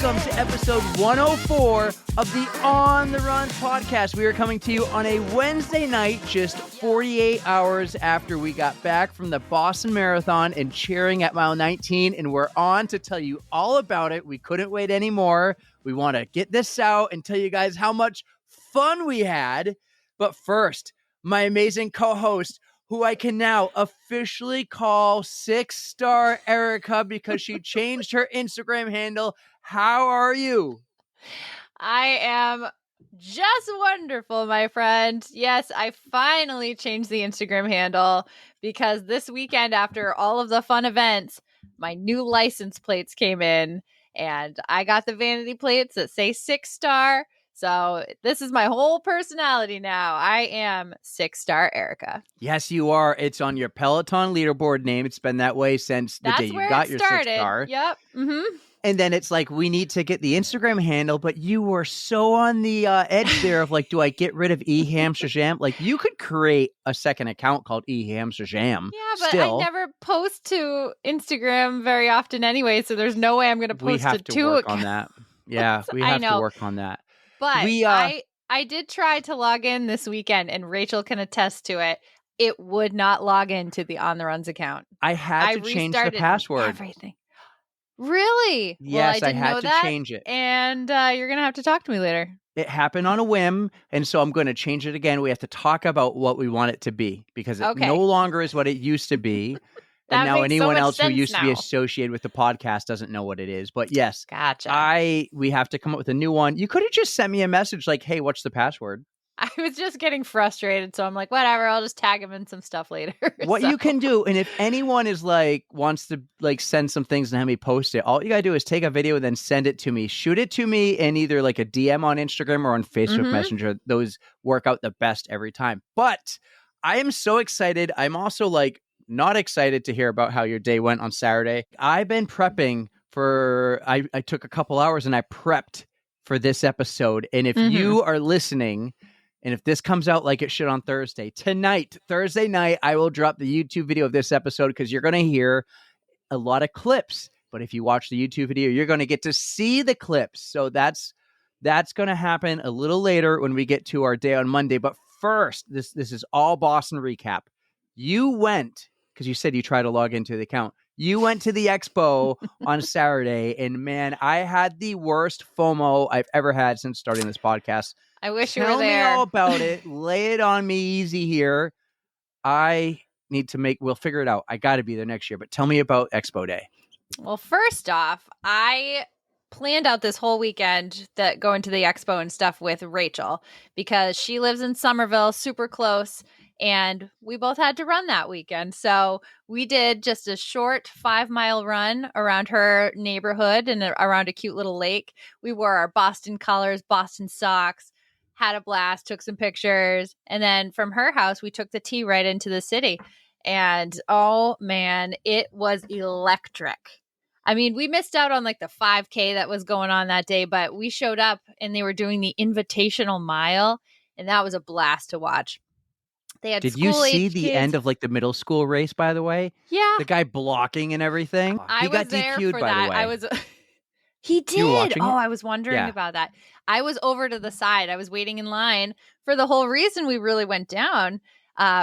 welcome to episode 104 of the On the Run podcast. We are coming to you on a Wednesday night, just 48 hours after we got back from the Boston Marathon and cheering at mile 19, and we're on to tell you all about it. We couldn't wait anymore. We want to get this out and tell you guys how much fun we had. But first, my amazing co-host, who I can now officially call 6-Star Erika because she changed her Instagram handle. How are you? I am just wonderful, my friend. Yes, I finally changed the Instagram handle because this weekend, after all of the fun events, my new license plates came in and I got the vanity plates that say 6-Star. So this is my whole personality now. I am 6-Star Erika. Yes, you are. It's on your Peloton leaderboard name. It's been that way since the day you got your 6-Star. Yep. Mm-hmm. And then it's like, we need to get the Instagram handle, but you were so on the edge there of like, do I get rid of eHamsterjam? Like, you could create a second account called eHamsterjam. Yeah, but I never post to Instagram very often anyway, so there's no way I'm going to post to two work on that. Yeah, we have to work on that. But I did try to log in this weekend, and Rachel can attest to it. It would not log into the On the Runs account. I had to change the password. Everything. Really? Yes, well, I had to change it. And you're going to have to talk to me later. It happened on a whim, and so I'm going to change it again. We have to talk about what we want it to be, because it no longer is what it used to be. And now anyone else who used to be associated with the podcast doesn't know what it is. But yes, gotcha. We have to come up with a new one. You could have just sent me a message like, hey, what's the password? I was just getting frustrated, so I'm like, whatever, I'll just tag him in some stuff later. What you can do, and if anyone is like, wants to like send some things and have me post it, all you gotta do is take a video and then send it to me. Shoot it to me in either like a DM on Instagram or on Facebook Messenger. Those work out the best every time. But I am so excited. I'm also like not excited to hear about how your day went on Saturday. I've been prepping for, I took a couple hours and I prepped for this episode. And if you are listening, and if this comes out like it should on Thursday, Thursday night, I will drop the YouTube video of this episode because you're going to hear a lot of clips. But if you watch the YouTube video, you're going to get to see the clips. So that's going to happen a little later when we get to our day on Monday. But first, this is all Boston recap. You went, because you said you tried to log into the account. You went to the expo on Saturday, and man, I had the worst FOMO I've ever had since starting this podcast. I wish you were there. Tell me all about it. Lay it on me easy here. I need to we'll figure it out. I got to be there next year, but tell me about Expo Day. Well, first off, I planned out this whole weekend that going to the expo and stuff with Rachel because she lives in Somerville, super close. And we both had to run that weekend. So we did just a short 5-mile run around her neighborhood and around a cute little lake. We wore our Boston colors, Boston socks, had a blast, took some pictures. And then from her house, we took the T right into the city. And oh man, it was electric. I mean, we missed out on like the 5K that was going on that day, but we showed up and they were doing the invitational mile. And that was a blast to watch. Did you see the end of like the middle school race, by the way? Yeah. The guy blocking and everything. He got DQ'd, by the way. He did. Oh, I was wondering about that. I was over to the side. I was waiting in line for the whole reason we really went down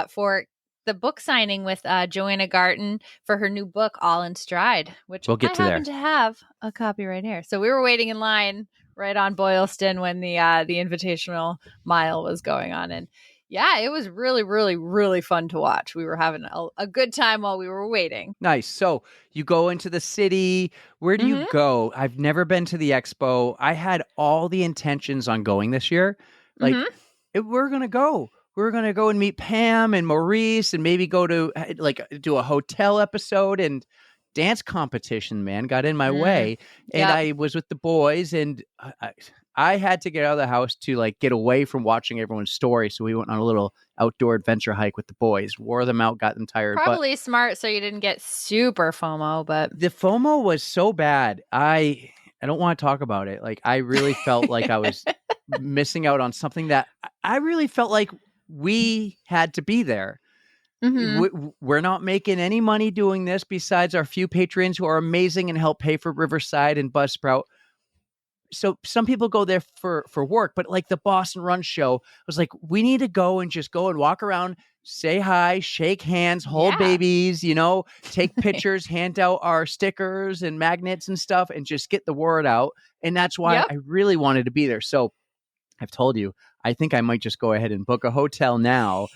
for the book signing with Johanna Garten for her new book, All in Stride, which I happen to have a copy right here. So we were waiting in line right on Boylston when the invitational mile was going on. And yeah, it was really, really, really fun to watch. We were having a good time while we were waiting. Nice. So you go into the city. Where do you go? I've never been to the expo. I had all the intentions on going this year. Like, we're going to go. We're going to go and meet Pam and Maurice and maybe go to do a hotel episode, and dance competition, man, got in my way. And I was with the boys, and I had to get out of the house to like get away from watching everyone's story. So we went on a little outdoor adventure hike with the boys, wore them out, got them tired. Probably smart so you didn't get super FOMO, but the FOMO was so bad. I don't want to talk about it. Like, I really felt like I was missing out on something that I really felt like we had to be there. We're not making any money doing this besides our few patrons who are amazing and help pay for Riverside and Buzzsprout. so some people go there for work, but like the Boston Run show was like, we need to go and walk around, say hi, shake hands, hold babies, take pictures, hand out our stickers and magnets and stuff, and just get the word out. And that's why I really wanted to be there. So I've told you, I think I might just go ahead and book a hotel now.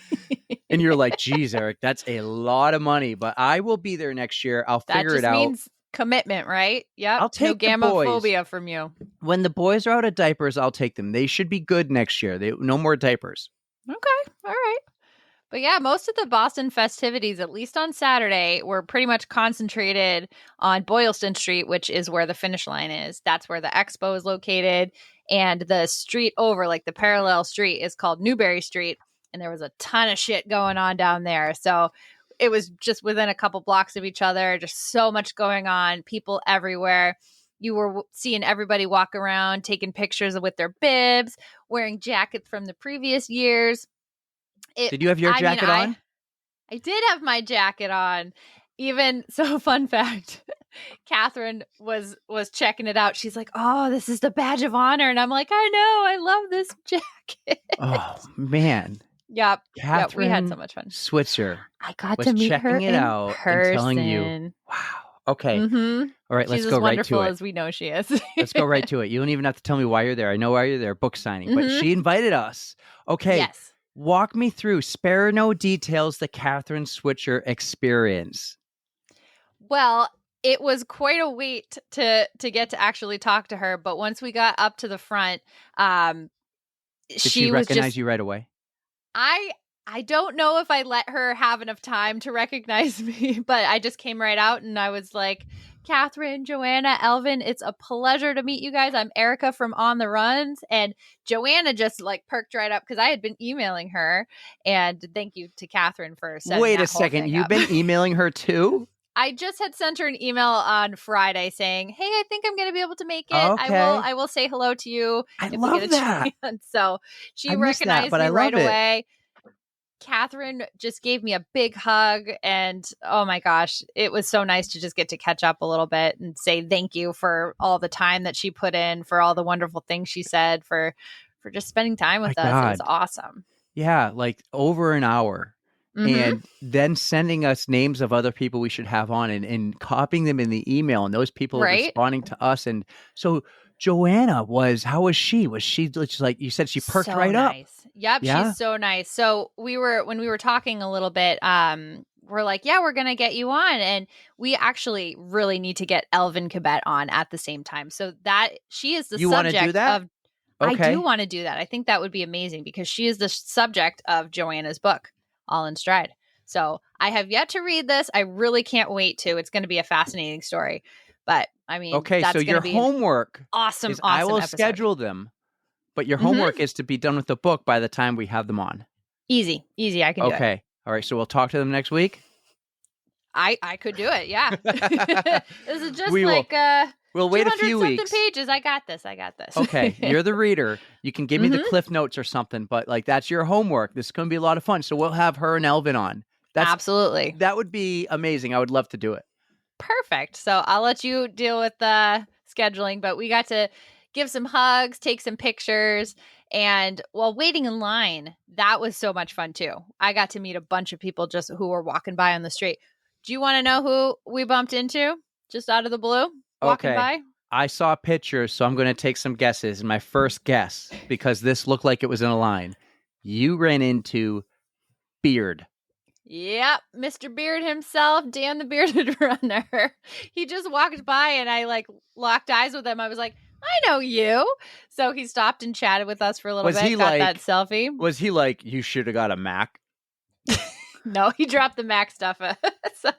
And you're like, geez, Eric, that's a lot of money, but I will be there next year. I'll figure it out. That just means commitment, right? Yep. I'll take no gamophobia from you. When the boys are out of diapers, I'll take them. They should be good next year. No more diapers. Okay. All right. But yeah, most of the Boston festivities, at least on Saturday, were pretty much concentrated on Boylston Street, which is where the finish line is. That's where the expo is located. And the street over, like the parallel street, is called Newberry Street. And there was a ton of shit going on down there. So it was just within a couple blocks of each other, just so much going on, people everywhere. You were seeing everybody walk around, taking pictures with their bibs, wearing jackets from the previous years. Did you have your jacket on? I did have my jacket on. Fun fact, Kathrine was checking it out. She's like, oh, this is the badge of honor. And I'm like, I know, I love this jacket. Oh, man. Yep. Kathrine, we had so much fun. Switzer. I got to meet her in person. And telling you, wow. Okay. Mm-hmm. All right, let's She's go right to it. She's as wonderful as we know she is. Let's go right to it. You don't even have to tell me why you're there. I know why you're there, book signing. But she invited us. Okay. Yes. Walk me through, spare no details, the Kathrine Switzer experience. Well, it was quite a wait to get to actually talk to her. But once we got up to the front, Did she recognize you right away? I don't know if I let her have enough time to recognize me, but I just came right out and I was like, Kathrine, Johanna, Elvin, it's a pleasure to meet you guys. I'm Erika from On the Runs. And Johanna just like perked right up because I had been emailing her. And thank you to Kathrine for setting Wait that a second. You've up. been emailing her too? I just had sent her an email on Friday saying, hey, I think I'm going to be able to make it. Okay. I will say hello to you. I love that. So she recognized me right away. Kathrine just gave me a big hug and oh my gosh, it was so nice to just get to catch up a little bit and say thank you for all the time that she put in, for all the wonderful things she said, for just spending time with us. It was awesome. Yeah, like over an hour. And then sending us names of other people we should have on and copying them in the email, and those people responding to us. And so Johanna how was she? Was she just like you said, she perked so right nice. up? Yep, yeah? She's so nice. So when we were talking a little bit, we're like, yeah, we're gonna get you on, and we actually really need to get Elvin Cabet on at the same time. So that she is the you subject do that? of. Okay. I do want to do that. I think that would be amazing because she is the subject of Joanna's book, All in Stride. So I have yet to read this. I really can't wait to. It's going to be a fascinating story. But I mean, okay, so your homework awesome I will episode. Schedule them, but your homework is to be done with the book by the time we have them on. Easy. I can do it. Okay. All right. So we'll talk to them next week. I could do it. Yeah. This is just we'll wait a few weeks. Pages. I got this. Okay. You're the reader. You can give me the Cliff Notes or something, but like that's your homework. This is going to be a lot of fun. So we'll have her and Elvin on. Absolutely. That would be amazing. I would love to do it. Perfect. So I'll let you deal with the scheduling, but we got to give some hugs, take some pictures, and while waiting in line, that was so much fun too. I got to meet a bunch of people just who were walking by on the street. Do you want to know who we bumped into just out of the blue walking by? I saw pictures, so I'm going to take some guesses. My first guess, because this looked like it was in a line, you ran into Beard. Yep, Mr. Beard himself, Dan the Bearded Runner. He just walked by and I locked eyes with him. I was like, I know you. So he stopped and chatted with us for a little bit, got that selfie. Was he like, you should have got a Mac? No, he dropped the Mac stuff. So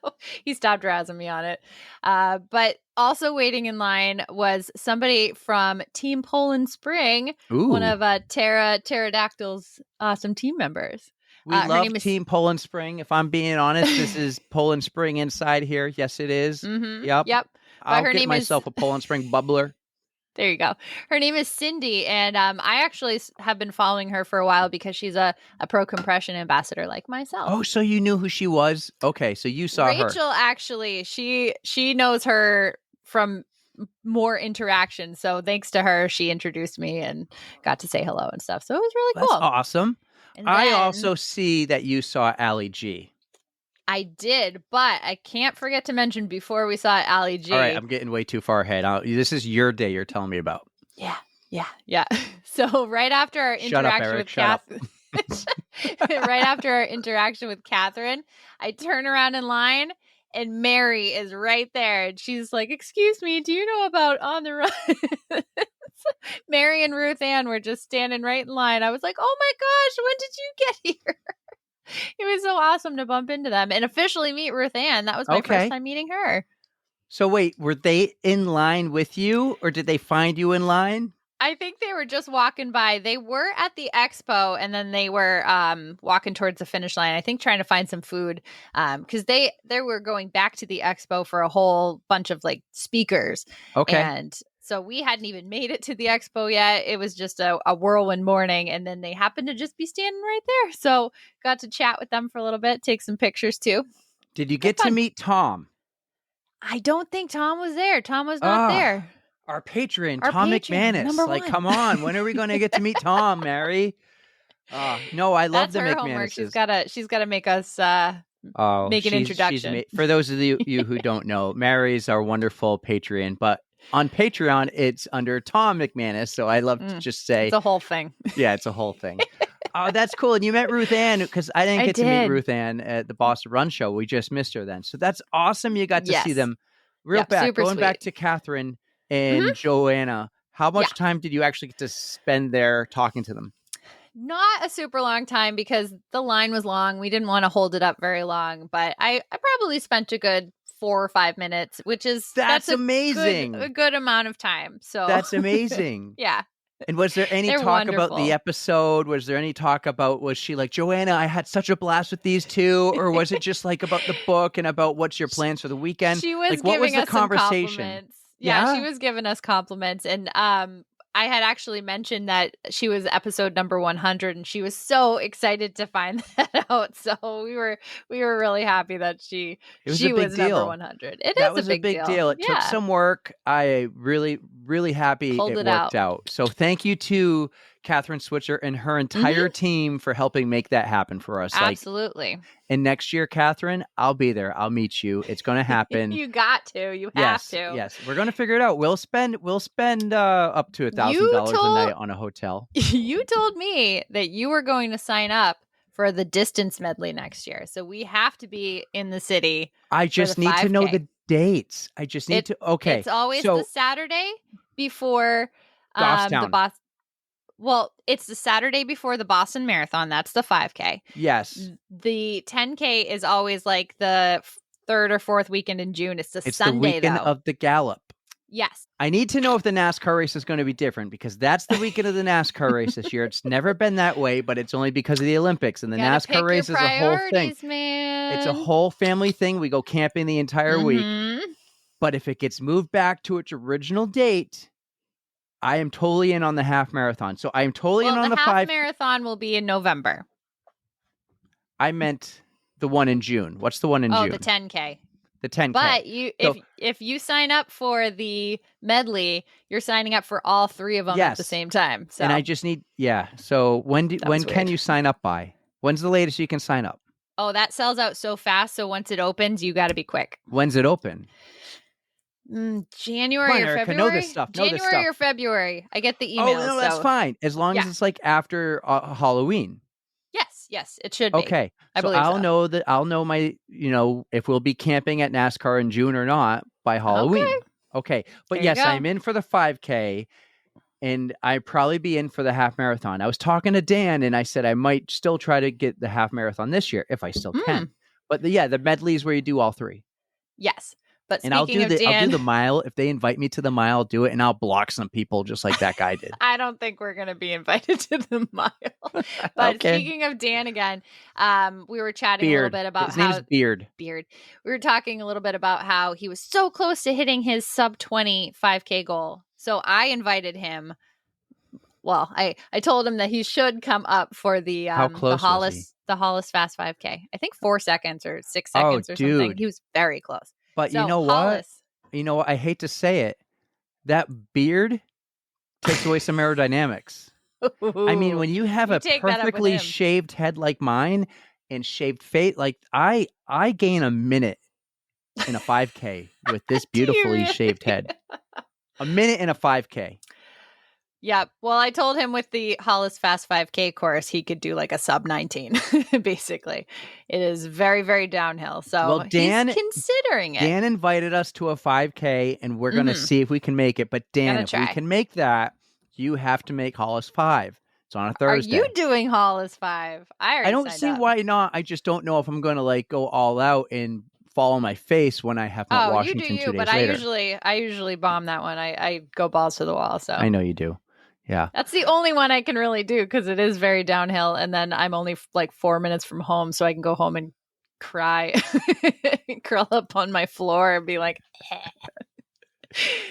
he stopped razzing me on it. But also waiting in line was somebody from Team Poland Spring, one of Pterodactyl's awesome team members. We love Team Poland Spring. If I'm being honest, this is Poland Spring inside here. Yes, it is. Yep. I'll get myself a Poland Spring bubbler. There you go. Her name is Cindy, and I actually have been following her for a while because she's a pro compression ambassador like myself. Oh, so you knew who she was? Okay, so you saw her. Rachel, actually, she knows her from more interaction. So thanks to her, she introduced me and got to say hello and stuff. So it was really That's cool. awesome. And I then also see that you saw Allie G. I did, but I can't forget to mention before we saw Allie G. All right, I'm getting way too far ahead. This is your day you're telling me about. Yeah. So right after our Shut up, interaction Eric. with Shut up. right after our interaction with Kathrine, I turn around in line and Mary is right there. And she's like, "Excuse me, do you know about On the Run?" Mary and Ruthann were just standing right in line. I was like, "Oh my gosh, when did you get here?" It was so awesome to bump into them and officially meet Ruthann. That was my first time meeting her. So wait, were they in line with you or did they find you in line? I think they were just walking by. They were at the expo and then they were walking towards the finish line, I think trying to find some food because they were going back to the expo for a whole bunch of like speakers. Okay. And so we hadn't even made it to the expo yet. It was just a whirlwind morning. And then they happened to just be standing right there. So got to chat with them for a little bit, take some pictures too. Did you get to meet Tom? I don't think Tom was there. Tom was not there. Our patron, Tom McManus. Number like, one. come on. When are we going to get to meet Tom, Mary? No, I love That's the her McManuses. homework. She's gotta make us make an introduction. For those of you who don't know, Mary's our wonderful Patreon, but on Patreon, it's under Tom McManus. So I love to just say it's a whole thing. Yeah, it's a whole thing. Oh, that's cool. And you met Ruthann because I didn't get to meet Ruthann at the Boston Run Show. We just missed her then. So that's awesome. You got to see them going back to Kathrine and Johanna. How much time did you actually get to spend there talking to them? Not a super long time because the line was long. We didn't want to hold it up very long, but I probably spent a good 4 or 5 minutes, which is that's amazing. A good amount of time. So that's amazing. Yeah. And was there any talk about the episode? Was there any talk about, was she like, Johanna, I had such a blast with these two? Or was it just like about the book and about what's your plans for the weekend? She was like, what was the conversation? Some compliments. Yeah, she was giving us compliments. And I had actually mentioned that she was episode number 100 and she was so excited to find that out. So we were really happy that she was number 100. That was a big deal. It took some work. I really happy it worked out. So thank you to Kathrine Switzer and her entire team for helping make that happen for us. Absolutely. And next year, Kathrine, I'll be there. I'll meet you. It's going to happen. You got to. You have to. Yes, we're going to figure it out. We'll spend up to $1,000 a night on a hotel. You told me that you were going to sign up for the distance medley next year, so we have to be in the city. I just need to know the dates. I just need to. Okay, it's always the Saturday before the Boston. Well, it's the Saturday before the Boston Marathon. That's the 5K. Yes. The 10K is always like the third or fourth weekend in June. It's Sunday, the weekend of the Gallop. Yes. I need to know if the NASCAR race is going to be different because that's the weekend of the NASCAR race this year. It's never been that way, but it's only because of the Olympics. And the NASCAR race is a whole thing. Man. It's a whole family thing. We go camping the entire week. But if it gets moved back to its original date, I am totally in on the half marathon. So I am totally in on the 5. The half marathon will be in November. I meant the one in June. What's the one in June? Oh, the 10K. The 10K. But if you sign up for the medley, you're signing up for all 3 of them at the same time. So. And I just need So when can you sign up by? When's the latest you can sign up? Oh, that sells out so fast. So once it opens, you got to be quick. When's it open? January or February. Know this stuff. January or February. I get the email. Oh no, that's fine. As long as it's like after Halloween. Yes, it should be. Okay, I believe I'll know that. I'll know if we'll be camping at NASCAR in June or not by Halloween. Okay. But yes, I'm in for the 5K, and I'd probably be in for the half marathon. I was talking to Dan, and I said I might still try to get the half marathon this year if I still can. But the medley is where you do all 3. Yes. But I'll do the mile. If they invite me to the mile, I'll do it, and I'll block some people just like that guy did. I don't think we're going to be invited to the mile. But speaking of Dan again, we were chatting a little bit about his name's Beard. We were talking a little bit about how he was so close to hitting his sub 20 5K goal. So I invited him. Well, I told him that he should come up for the Hollis Fast 5K. I think 4 seconds or 6 seconds or something. He was very close. But you know what? You know what? I hate to say it, that beard takes away some aerodynamics. I mean, when you have a perfectly shaved head like mine and shaved face, like I gain a minute in a 5K with this beautifully shaved head. A minute in a 5K. Yeah. Well, I told him with the Hollis Fast 5K course, he could do like a sub 19, basically. It is very, very downhill. So he's considering it. Dan invited us to a 5K, and we're going to see if we can make it. But Dan, if we can make that, you have to make Hollis 5. It's on a Thursday. Are you doing Hollis 5? I don't see why not. I just don't know if I'm going to like go all out and fall on my face when I have Mount Washington 2 days but later. I usually bomb that one. I go balls to the wall. So I know you do. Yeah. That's the only one I can really do because it is very downhill. And then I'm only like 4 minutes from home, so I can go home and cry, curl up on my floor and be like,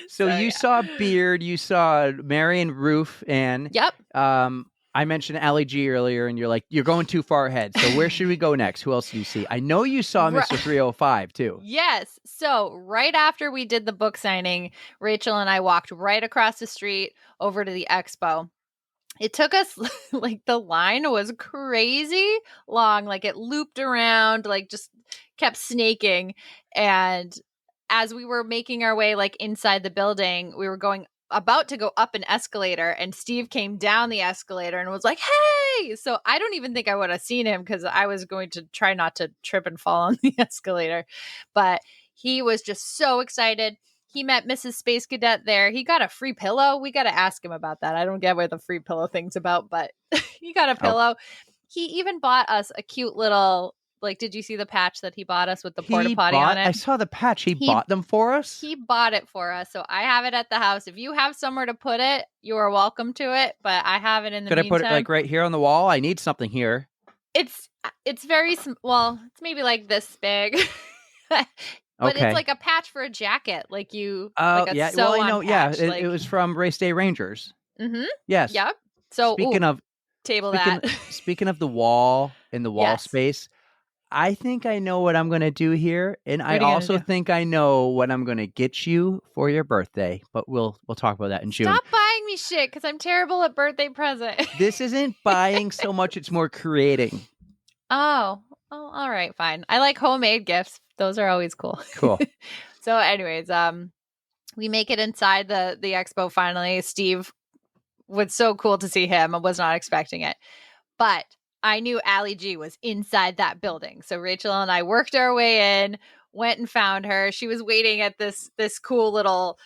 So you saw Beard, you saw Mary and Roof, and yep. I mentioned Allie G earlier, and you're like, you're going too far ahead. So where should we go next? Who else do you see? I know you saw Mr. 305 too. Yes. So right after we did the book signing, Rachel and I walked right across the street over to the expo. It took us, like, the line was crazy long. Like, it looped around, like, just kept snaking. And as we were making our way, like, inside the building, we were about to go up an escalator, and Steve came down the escalator and was like, hey! So I don't even think I would have seen him because I was going to try not to trip and fall on the escalator. But he was just so excited. He met Mrs. Space Cadet there. He got a free pillow. We got to ask him about that. I don't get what the free pillow thing's about, but he got a pillow. He even bought us a cute little, like, did you see the patch that he bought us with the porta potty on it? I saw the patch. He bought them for us? He bought it for us. So I have it at the house. If you have somewhere to put it, you are welcome to it. But I have it in the meantime. Could I put it like right here on the wall? I need something here. It's very well, it's maybe like this big. But it's like a patch for a jacket, like you. Like a well, I know. Patch, yeah, it was from Race Day Rangers. Mm-hmm. Yes. Yep. So speaking of the wall in the wall space, I think I know what I'm going to do here, and I also think I know what I'm going to get you for your birthday. But we'll talk about that in June. Stop buying me shit because I'm terrible at birthday present. This isn't buying so much; it's more creating. Oh, all right, fine. I like homemade gifts. Those are always cool. Cool. So anyways, we make it inside the expo finally. Steve was so cool to see him. I was not expecting it. But I knew Allie G was inside that building. So Rachel and I worked our way in, went and found her. She was waiting at this cool little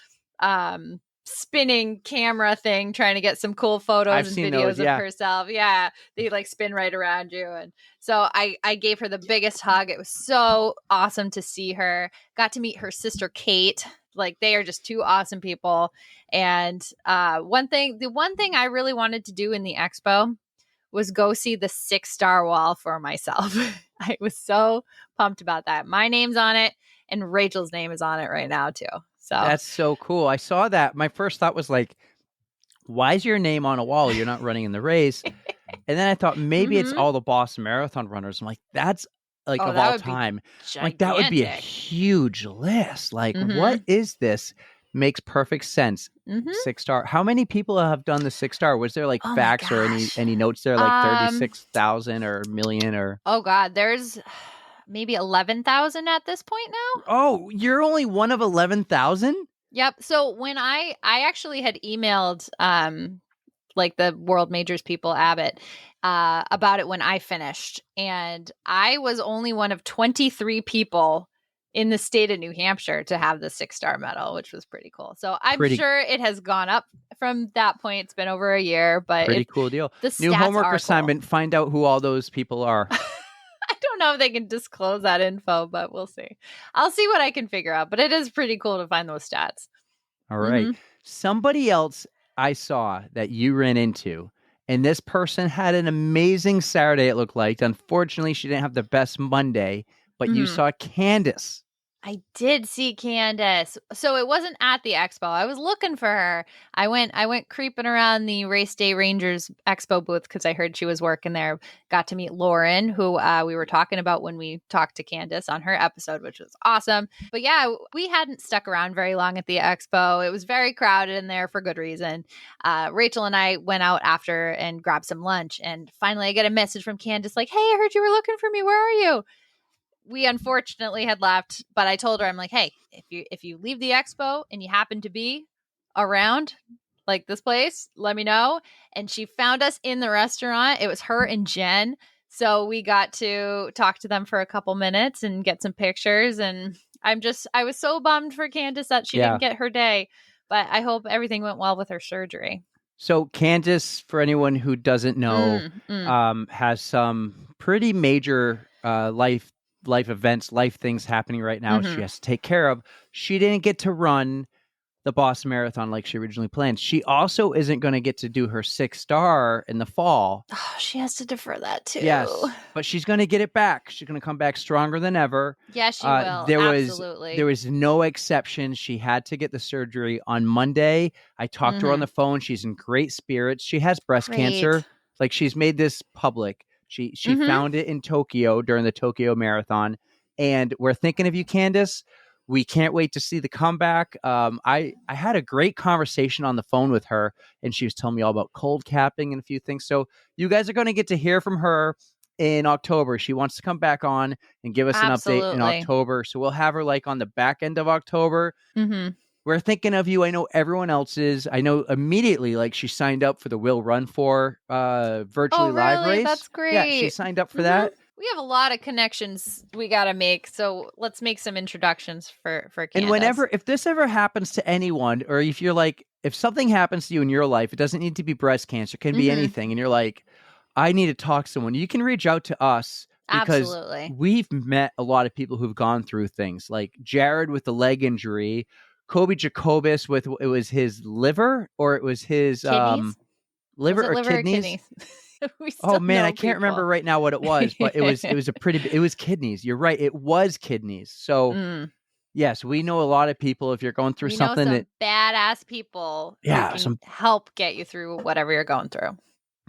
spinning camera thing, trying to get some cool photos and videos of herself. Yeah, they like spin right around you. And so I gave her the biggest hug. It was so awesome to see her. Got to meet her sister Kate. Like, they are just two awesome people. And the one thing I really wanted to do in the expo was go see the 6-star wall for myself. I was so pumped about that. My name's on it, and Rachel's name is on it right now too. So that's so cool. I saw that. My first thought was like, why is your name on a wall? You're not running in the race. And then I thought maybe it's all the Boston Marathon runners. I'm like, that's like of all time. Like, that would be a huge list. Like, what is this? Makes perfect sense. 6-star. How many people have done the 6-star? Was there like facts or any notes there? Like 36,000 or a million or? Oh God, there's maybe 11,000 at this point now. Oh, you're only one of 11,000? Yep. So when I actually had emailed like the World Majors people, Abbott, about it when I finished, and I was only one of 23 people in the state of New Hampshire to have the 6-star medal, which was pretty cool. So I'm sure it has gone up from that point. It's been over a year, but pretty cool deal. New homework assignment, cool. Find out who all those people are. I don't know if they can disclose that info, but we'll see. I'll see what I can figure out, but it is pretty cool to find those stats. All right. Somebody else I saw that you ran into, and this person had an amazing Saturday, it looked like. Unfortunately, she didn't have the best Monday, but you saw Candace I did see Candace. So it wasn't at the expo. I was looking for her. I went creeping around the Race Day Rangers expo booth because I heard she was working there. Got to meet Lauren, who we were talking about when we talked to Candace on her episode, which was awesome. But yeah, we hadn't stuck around very long at the expo. It was very crowded in there for good reason. Rachel and I went out after and grabbed some lunch. And finally I get a message from Candace like, "Hey, I heard you were looking for me. Where are you?" We unfortunately had left, but I told her, I'm like, "Hey, if you leave the expo and you happen to be around like this place, let me know." And she found us in the restaurant. It was her and Jen. So we got to talk to them for a couple minutes and get some pictures. And I was so bummed for Candace that she didn't get her day, but I hope everything went well with her surgery. So Candace, for anyone who doesn't know, has some pretty major life events, life things happening right now. She has to take care of. She didn't get to run the Boston Marathon like she originally planned. She also isn't going to get to do her 6-star in the fall. Oh, she has to defer that too. Yes, but she's going to get it back. She's going to come back stronger than ever. Yes, she will. Absolutely. There was no exception. She had to get the surgery on Monday. I talked to her on the phone. She's in great spirits. She has breast cancer. Like, she's made this public. She found it in Tokyo during the Tokyo Marathon. And we're thinking of you, Candace. We can't wait to see the comeback. I had a great conversation on the phone with her, and she was telling me all about cold capping and a few things. So you guys are going to get to hear from her in October. She wants to come back on and give us an update in October. So we'll have her like on the back end of October. We're thinking of you. I know everyone else is. I know immediately, like, she signed up for the Will Run For virtually live race. That's great. Yeah, she signed up for that. We have a lot of connections we got to make, so let's make some introductions for Candace. And if this ever happens to anyone, or if you're like, if something happens to you in your life, it doesn't need to be breast cancer, it can be anything, and you're like, I need to talk to someone, you can reach out to us, because we've met a lot of people who've gone through things, like Jared with the leg injury, Kobe Jacobus with, it was his liver, or it was his liver or kidneys? Oh man, I can't remember right now what it was, but it was kidneys. You're right, it was kidneys. So yes, we know a lot of people. If you're going through something, know some badass people, who can help get you through whatever you're going through.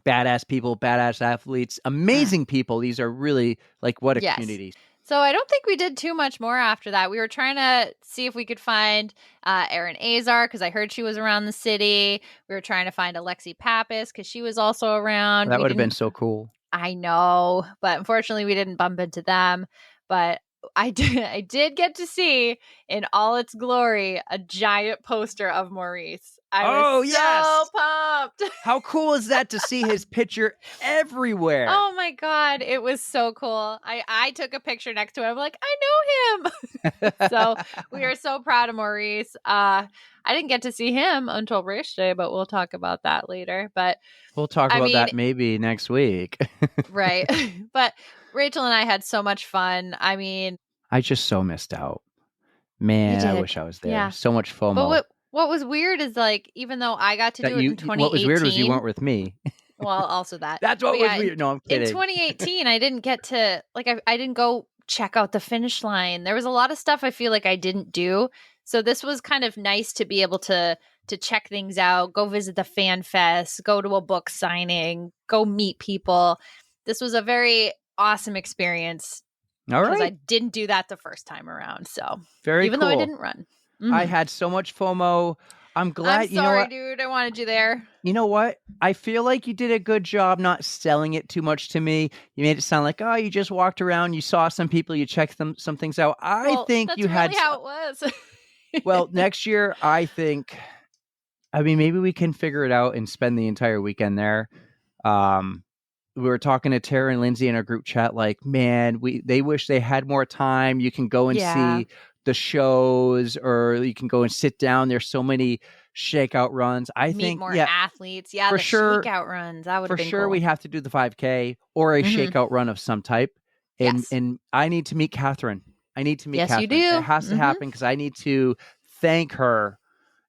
Badass people, badass athletes, amazing people. These are really like, what a community. So I don't think we did too much more after that. We were trying to see if we could find Erin Azar, because I heard she was around the city. We were trying to find Alexi Pappas because she was also around. That would have been so cool. I know, but unfortunately we didn't bump into them. But I did get to see in all its glory a giant poster of Maurice. I was so pumped. How cool is that to see his picture everywhere? Oh my God. It was so cool. I took a picture next to him. I'm like, I know him. So we are so proud of Maurice. I didn't get to see him until race day, but we'll talk about that later. But we'll talk about that maybe next week. Right. But Rachel and I had so much fun. I mean, I just so missed out. Man, I wish I was there. Yeah. So much FOMO. But what was weird is, like, even though I got to do it in 2018. What was weird was you weren't with me. Well, also that. That's what was weird. No, I'm kidding. In 2018, I didn't get to, like, I didn't go check out the finish line. There was a lot of stuff I feel like I didn't do. So this was kind of nice to be able to check things out, go visit the fan fest, go to a book signing, go meet people. This was a very awesome experience. All right. Because I didn't do that the first time around. So even though I didn't run. I had so much FOMO. I'm glad. I'm sorry, dude. I wanted you there. You know what? I feel like you did a good job not selling it too much to me. You made it sound like, oh, you just walked around, you saw some people, you checked some things out. I think you had. That's really how it was. Well, next year, I think. I mean, maybe we can figure it out and spend the entire weekend there. We were talking to Tara and Lindsay in our group chat, like, man, they wish they had more time. You can go and see the shows, or you can go and sit down. There's so many shakeout runs. I think more athletes. Yeah, for the shakeout shakeout runs. That would have been for sure. Cool. We have to do the 5K or a shakeout run of some type. And I need to meet Kathrine. Kathrine. Yes, you do. It has to happen, because I need to thank her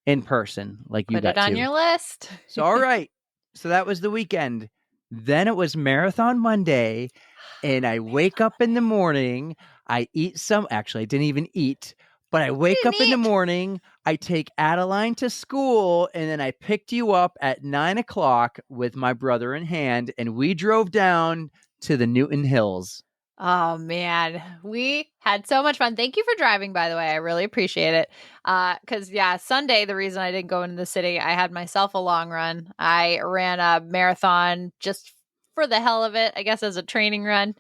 in person, like you got to. Put it on your list. So all right. So that was the weekend. Then it was Marathon Monday, and I wake up in the morning. I eat some. Actually, I didn't even eat, but I wake didn't up in the eat. morning. I take Adeline to school, and then I picked you up at 9:00 with my brother in hand, and we drove down to the Newton Hills. Oh man, we had so much fun. Thank you for driving, by the way. I really appreciate it. Because Sunday, the reason I didn't go into the city, I had myself a long run. I ran a marathon just for the hell of it, I guess, as a training run.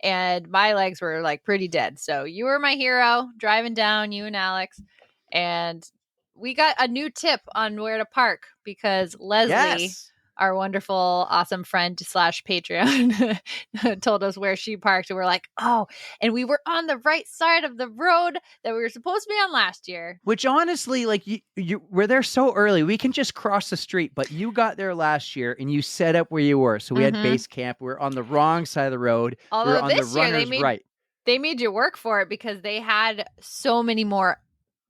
And my legs were like pretty dead. So you were my hero driving down, you and Alex. And we got a new tip on where to park because Leslie, Yes. our wonderful, awesome friend / Patreon, told us where she parked. And we're like, oh, and we were on the right side of the road that we were supposed to be on last year. Which honestly, like you we're there so early. We can just cross the street, but you got there last year and you set up where you were. So we had base camp. We're on the wrong side of the road. Although we're on this the year runner's right. they made you work for it because they had so many more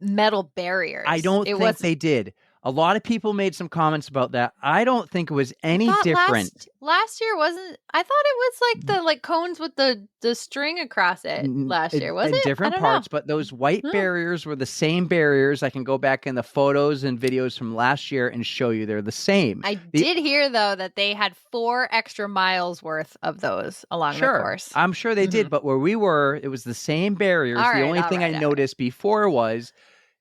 metal barriers. I don't think they did. A lot of people made some comments about that. I don't think it was any different. Last year wasn't. I thought it was like the cones with the string across it last year. Was in it? different I don't parts, know. but those white barriers were the same barriers. I can go back in the photos and videos from last year and show you they're the same. I did hear though that they had 4 extra miles worth of those along the course. I'm sure they did, but where we were, it was the same barriers. The only thing I noticed before was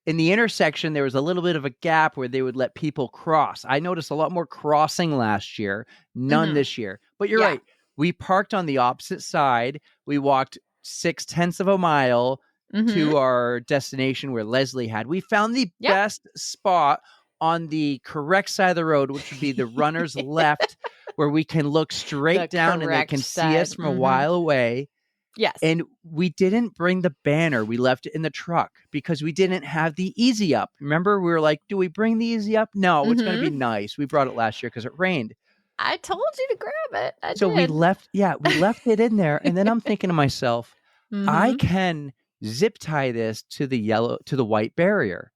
in the intersection, there was a little bit of a gap where they would let people cross. I noticed a lot more crossing last year, none this year. But you're right. We parked on the opposite side. We walked 0.6 of a mile to our destination where Leslie had. We found the best spot on the correct side of the road, which would be the runner's left, where we can look straight down and they can see us from a while away. Yes. And we didn't bring the banner. We left it in the truck because we didn't have the Easy Up. Remember, we were like, do we bring the Easy Up? No, it's going to be nice. We brought it last year because it rained. I told you to grab it. I did. We left it in there. And then I'm thinking to myself, I can zip tie this to the white barrier.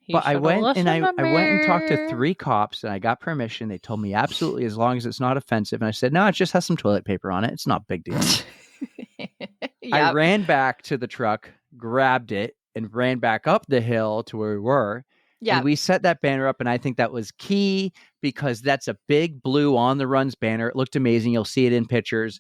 But I went and talked to 3 cops and I got permission. They told me absolutely, as long as it's not offensive. And I said, no, it just has some toilet paper on it. It's not a big deal. I ran back to the truck, grabbed it, and ran back up the hill to where we were. Yeah. And we set that banner up, and I think that was key because that's a big blue On the Runs banner. It looked amazing. You'll see it in pictures.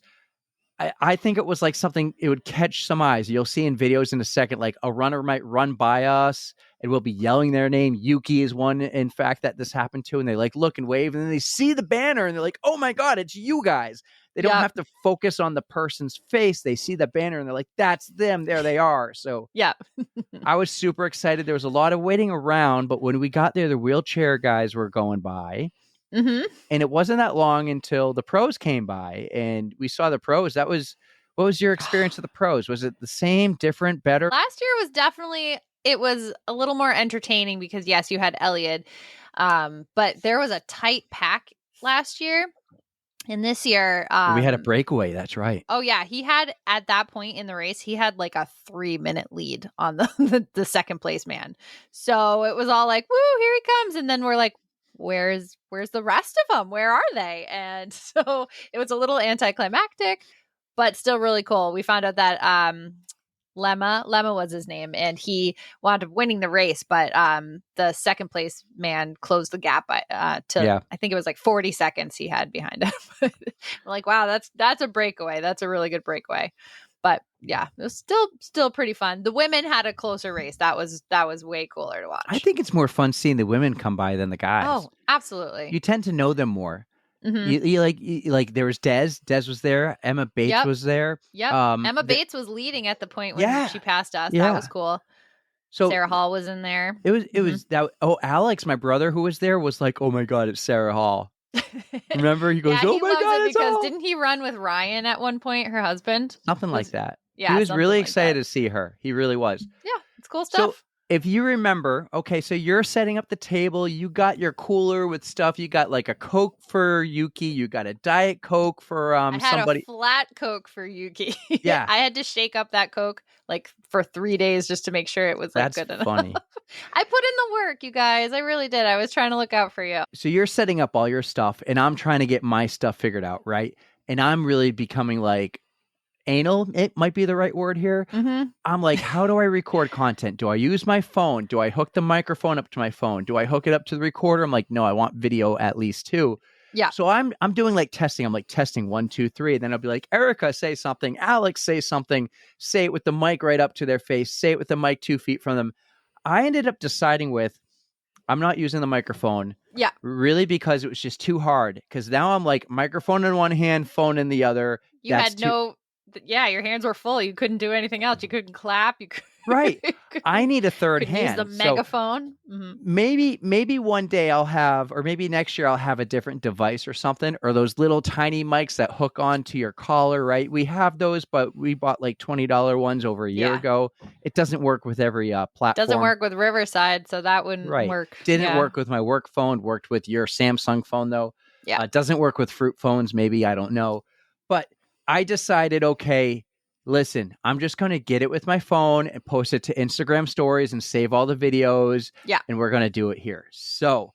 I think it was like something, it would catch some eyes. You'll see in videos in a second, like a runner might run by us and we'll be yelling their name. Yuki is one, in fact, that this happened to, and they like look and wave, and then they see the banner and they're like, oh my God, it's you guys. They don't have to focus on the person's face. They see the banner and they're like, that's them. There they are. So I was super excited. There was a lot of waiting around, but when we got there, the wheelchair guys were going by. And it wasn't that long until the pros came by and we saw the pros. What was your experience with the pros? Was it the same, different, better? Last year it was a little more entertaining because yes, you had Elliot. But there was a tight pack last year. And this year we had a breakaway. That's right. Oh yeah. He had, at that point in the race, he had like a 3-minute lead on the second place man. So it was all like, woo, here he comes. And then we're like, where's the rest of them? Where are they? And so it was a little anticlimactic, but still really cool. We found out that Lemma was his name, and he wound up winning the race, but the second place man closed the gap by I think it was like 40 seconds he had behind him. I'm like, wow, that's a breakaway. That's a really good breakaway. But yeah, it was still pretty fun. The women had a closer race. That was way cooler to watch. I think it's more fun seeing the women come by than the guys. Oh, absolutely. You tend to know them more. You like there was Des was there. Emma Bates was there. Yep. Emma Bates was leading at the point when she passed us. That was cool. So Sarah Hall was in there. It was that. Oh, Alex, my brother who was there, was like, oh my God, it's Sarah Hall. Remember, he goes, oh my God, it's because didn't he run with Ryan at one point, her husband? Something like that. Yeah, he was really excited to see her. He really was. Yeah, it's cool stuff. So if you remember, okay, so you're setting up the table. You got your cooler with stuff. You got like a Coke for Yuki. You got a Diet Coke for I had somebody. a flat Coke for Yuki. Yeah. I had to shake up that Coke like for 3 days just to make sure it was like That's good enough. funny. I put in the work, you guys. I really did. I was trying to look out for you. So you're setting up all your stuff, and I'm trying to get my stuff figured out, right? And I'm really becoming like anal. It might be the right word here. Mm-hmm. I'm like, how do I record content? Do I use my phone? Do I hook the microphone up to my phone? Do I hook it up to the recorder? I'm like, no, I want video at least too. Yeah. So I'm doing like testing. I'm like testing 1, 2, 3. And then I'll be like, Erika, say something. Alex, say something. Say it with the mic right up to their face. Say it with the mic 2 feet from them. I ended up deciding with, I'm not using the microphone. Yeah. Really, because it was just too hard. Because now I'm like microphone in one hand, phone in the other. You had your hands were full. You couldn't do anything else. You couldn't clap. You could, right. I need a third hand. Use the megaphone. So maybe one day I'll have, or maybe next year I'll have a different device or something, or those little tiny mics that hook onto your collar, right? We have those, but we bought like $20 ones over a year ago. It doesn't work with every platform. Doesn't work with Riverside, so that wouldn't work. Didn't work with my work phone. Worked with your Samsung phone though. Yeah. Doesn't work with fruit phones. Maybe, I don't know. But I decided, okay, listen, I'm just going to get it with my phone and post it to Instagram stories and save all the videos. Yeah. And we're going to do it here. So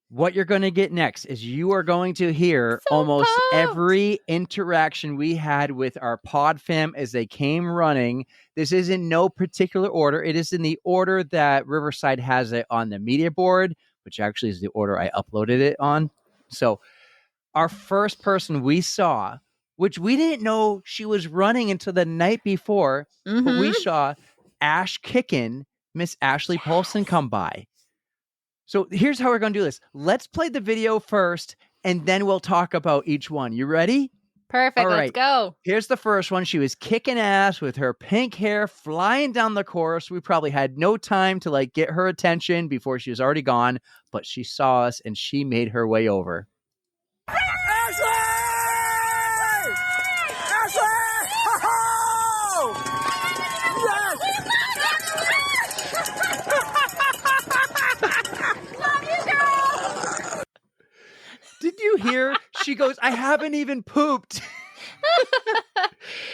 what you're going to get next is you are going to hear almost every interaction we had with our pod fam as they came running. This is in no particular order. It is in the order that Riverside has it on the media board, which actually is the order I uploaded it on. So our first person we saw, which we didn't know she was running until the night before, but we saw Ash Kickin, Miss Ashley Paulson, come by. So here's how we're going to do this. Let's play the video first, and then we'll talk about each one. You ready? Perfect. All right. Let's go. Here's the first one. She was kicking ass with her pink hair flying down the course. We probably had no time to like get her attention before she was already gone, but she saw us and she made her way over. Did you hear? She goes, I haven't even pooped.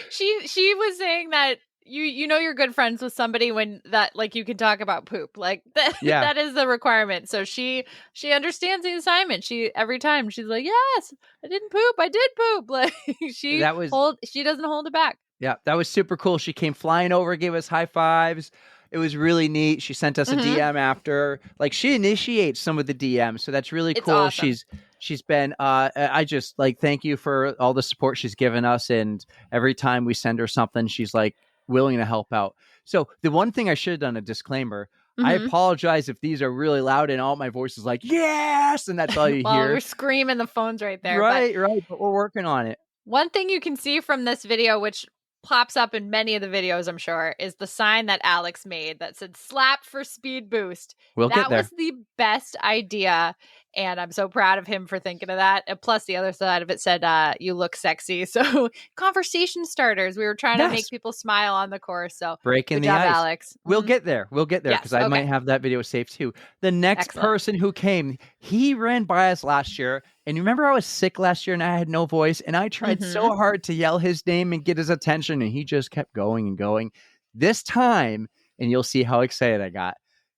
She was saying that you know you're good friends with somebody when that like you can talk about poop. Like that is the requirement. So she understands the assignment. She every time she's like, yes, I didn't poop. I did poop. Like she doesn't hold it back. Yeah, that was super cool. She came flying over, gave us high fives. It was really neat. She sent us a DM after. Like she initiates some of the DMs, so that's really cool. Awesome. She's been I just like thank you for all the support she's given us, and every time we send her something, she's like willing to help out. So the one thing I should have done a disclaimer. I apologize if these are really loud and all my voice is like, yes, and that's all you hear. We're screaming the phones right there. Right, but we're working on it. One thing you can see from this video, which pops up in many of the videos, I'm sure, is the sign that Alex made that said slap for speed boost. We'll get there. That was the best idea. And I'm so proud of him for thinking of that. And plus, the other side of it said, you look sexy. So conversation starters. We were trying to make people smile on the course. So breaking good job, the ice. Alex. We'll get there. We'll get there because I might have that video saved too. The next person who came, he ran by us last year. And you remember I was sick last year and I had no voice. And I tried so hard to yell his name and get his attention. And he just kept going and going. This time, and you'll see how excited I got,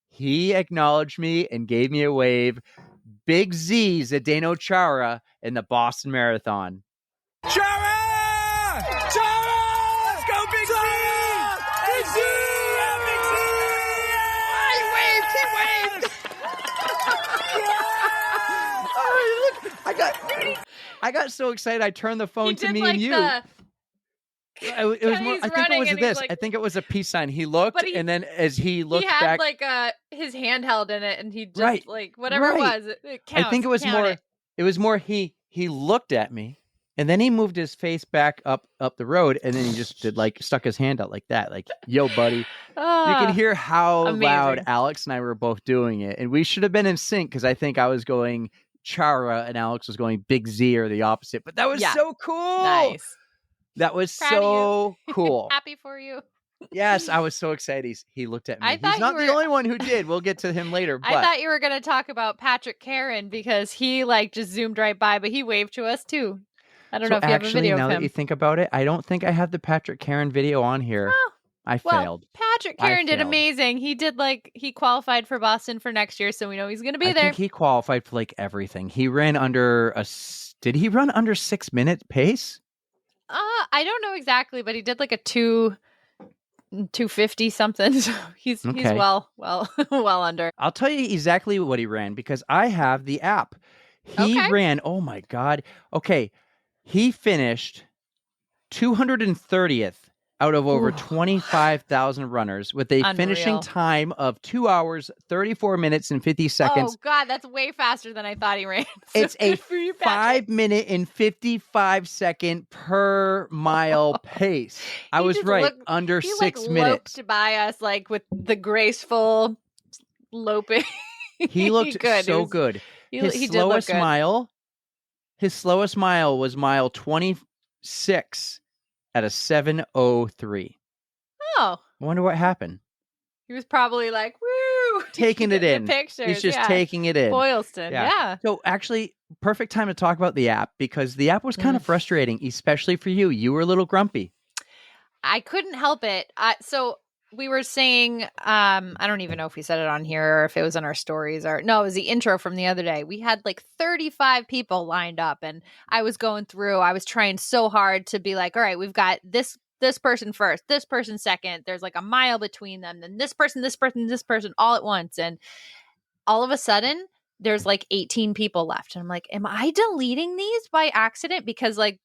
he acknowledged me and gave me a wave. Big Z, Zdeno Chara in the Boston Marathon. Chara! Chara! Let's go, Big Z! Big Z! Yeah, Big Z! He waved! I got so excited. I turned the phone to me and you. It was more, I think it was this. I think it was a peace sign. He looked, and then as he looked back, he had like his hand held in it, and he just like whatever it was. It counts. I think it was more. It was more. He looked at me, and then he moved his face back up the road, and then he just did like stuck his hand out like that, like yo, buddy. You can hear how loud Alex and I were both doing it, and we should have been in sync because I think I was going Chara and Alex was going Big Z or the opposite. But that was so cool. Nice. That was Proud so cool. Happy for you. Yes, I was so excited. He looked at me. I thought He's not you the were- only one who did. We'll get to him later. But I thought you were going to talk about Patrick Karen because he like just zoomed right by, but he waved to us too. I don't know if you have a video now of that him. you think about it, I don't think I have the Patrick Karen video on here. Oh, I well, failed. Patrick Karen did failed. amazing. He did he qualified for Boston for next year, so we know he's going to be I there. think he qualified for like everything. He ran under did he run under 6 minute pace? I don't know exactly, but he did like a 250 something. So he's Okay. well under. I'll tell you exactly what he ran because I have the app. He Okay. ran, oh my God. Okay. He finished 230th out of over 25,000 runners with a finishing Unreal. time of 2 hours, 34 minutes, and 50 seconds. Oh God, that's way faster than I thought he ran. So It's a good for you, Patrick. 5 minute and 55 second per mile pace. I He was just right, looked- under he 6 minutes. loped by us like with the graceful loping. He looked good. so good. His He did look slowest good. mile was mile 26 at a 7:03. Oh, I wonder what happened. he was probably like, woo, Taking it getting in. the pictures. He's just yeah. taking it in. Boylston. Yeah. Yeah. So actually, perfect time to talk about the app because the app was kind of frustrating, especially for you. You were a little grumpy. I couldn't help it. So we were saying, I don't even know if we said it on here or if it was on our stories or no, it was the intro from the other day. We had like 35 people lined up and I was going through, I was trying so hard to be like, all right, we've got this person first, this person second. There's like a mile between them. Then this person all at once. And all of a sudden there's like 18 people left. And I'm like, am I deleting these by accident? Because like,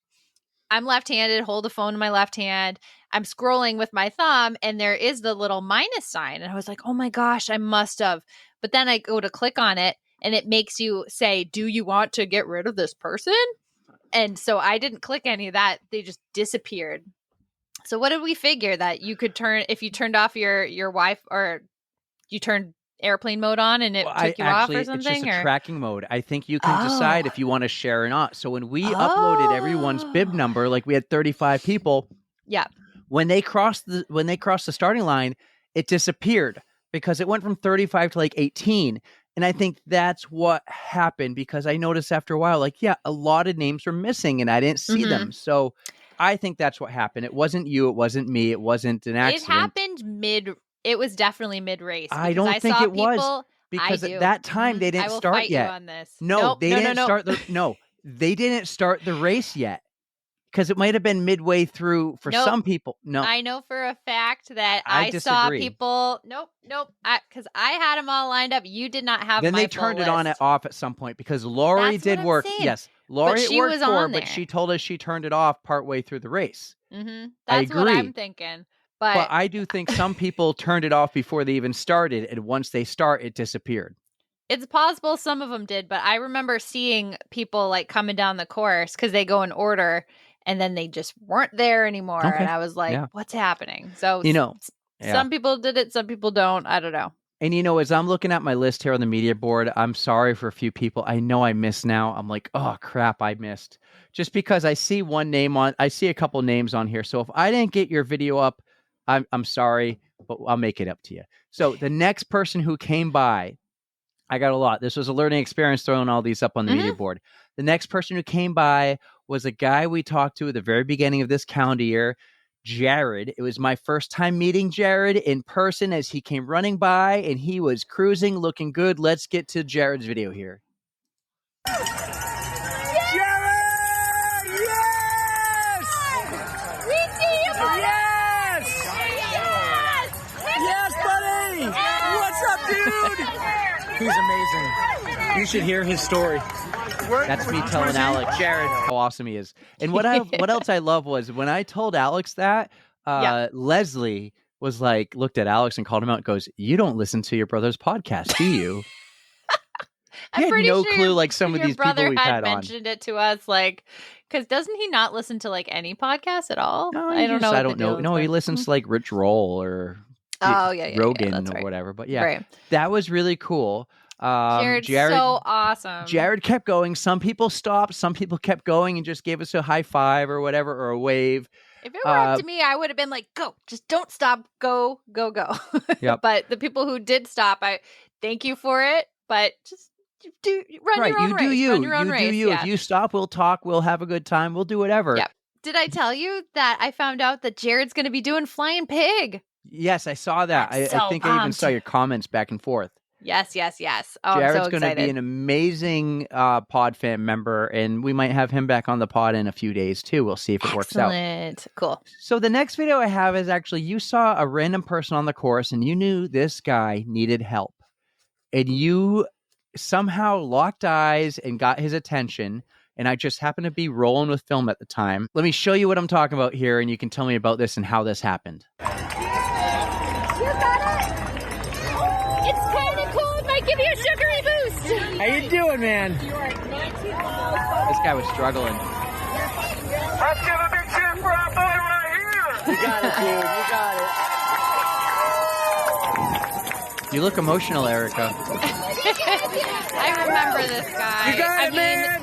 I'm left-handed, hold the phone in my left hand. I'm scrolling with my thumb and there is the little minus sign. And I was like, oh my gosh, I must have. But then I go to click on it and it makes you say, do you want to get rid of this person? And so I didn't click any of that. They just disappeared. So what did we figure? That you could turn, if you turned off your Wi-Fi or you turned airplane mode on and it took you off or something? It's just a tracking mode. I think you can decide if you want to share or not. So when we uploaded everyone's bib number, like we had 35 people. Yeah. When they crossed the starting line, it disappeared because it went from 35 to like 18. And I think that's what happened because I noticed after a while, like, yeah, a lot of names were missing and I didn't see them. So I think that's what happened. It wasn't you. It wasn't me. It wasn't an accident. It happened it was definitely mid-race. I don't think it was because at that time they didn't start fight yet. You on this. No, they didn't start the race yet because it might have been midway through for some people. No, I know for a fact that I saw disagree. People. Nope. Because I had them all lined up. You did not have. Then my they turned full it on list. and off at some point because Lori That's did what I'm work. saying. Yes, Lori But she worked was for, on but there. she told us she turned it off partway through the race. Mm-hmm. I That's what agree. I'm thinking. But But I do think some people turned it off before they even started, and once they start, it disappeared. it's possible some of them did. But I remember seeing people like coming down the course because they go in order. And then they just weren't there anymore. Okay. And I was like, what's happening? So, Yeah. some people did it. Some people don't. I don't know. And as I'm looking at my list here on the media board, I'm sorry for a few people. I know I missed now. I'm like, oh crap, I missed. Just because I see I see a couple names on here. So if I didn't get your video up, I'm sorry, but I'll make it up to you. So the next person who came by, I got a lot. This was a learning experience throwing all these up on the media board. The next person who came by was a guy we talked to at the very beginning of this calendar year, Jared. It was my first time meeting Jared in person as he came running by and he was cruising, looking good. Let's get to Jared's video here. Jared! Yes! We see you, buddy! Yes! Yes! Yes, buddy! What's up, dude? He's amazing. You should hear his story. That's me telling Alex, Jared, how awesome he is. And what else I love was when I told Alex that, Leslie was like, looked at Alex and called him out and goes, "You don't listen to your brother's podcast, do you?" He had no clue, like some of these people we've had on. mentioned it to us, like, because doesn't he not listen to like any podcast at all? No, I don't know. I don't know. No, he listens to like Rich Roll or Rogan or whatever. But that was really cool. Jared's so awesome. Jared kept going. Some people stopped. Some people kept going and just gave us a high five or whatever, or a wave. If it were up to me, I would have been like, go, just don't stop, go, go, go. Yep. But the people who did stop, I thank you for it, but just run your own race. Do you. Run your own race. Do you. Yeah. If you stop, we'll talk. We'll have a good time. We'll do whatever. Yep. Did I tell you that I found out that Jared's going to be doing Flying Pig? Yes, I saw that. I think I even saw your comments back and forth. Yes. Oh, Jared's I'm so going to be an amazing pod fan member, and we might have him back on the pod in a few days too. We'll see if it works out. Excellent. Cool. So the next video I have is actually you saw a random person on the course, and you knew this guy needed help, and you somehow locked eyes and got his attention. And I just happened to be rolling with film at the time. Let me show you what I'm talking about here, and you can tell me about this and how this happened. You got it! It's kind of cold. Might give you a sugary boost. How you doing, man? This guy was struggling. Let's give a big cheer for our boy right here. You got it, dude. You got it. You look emotional, Erika. I remember this guy. You got it, man.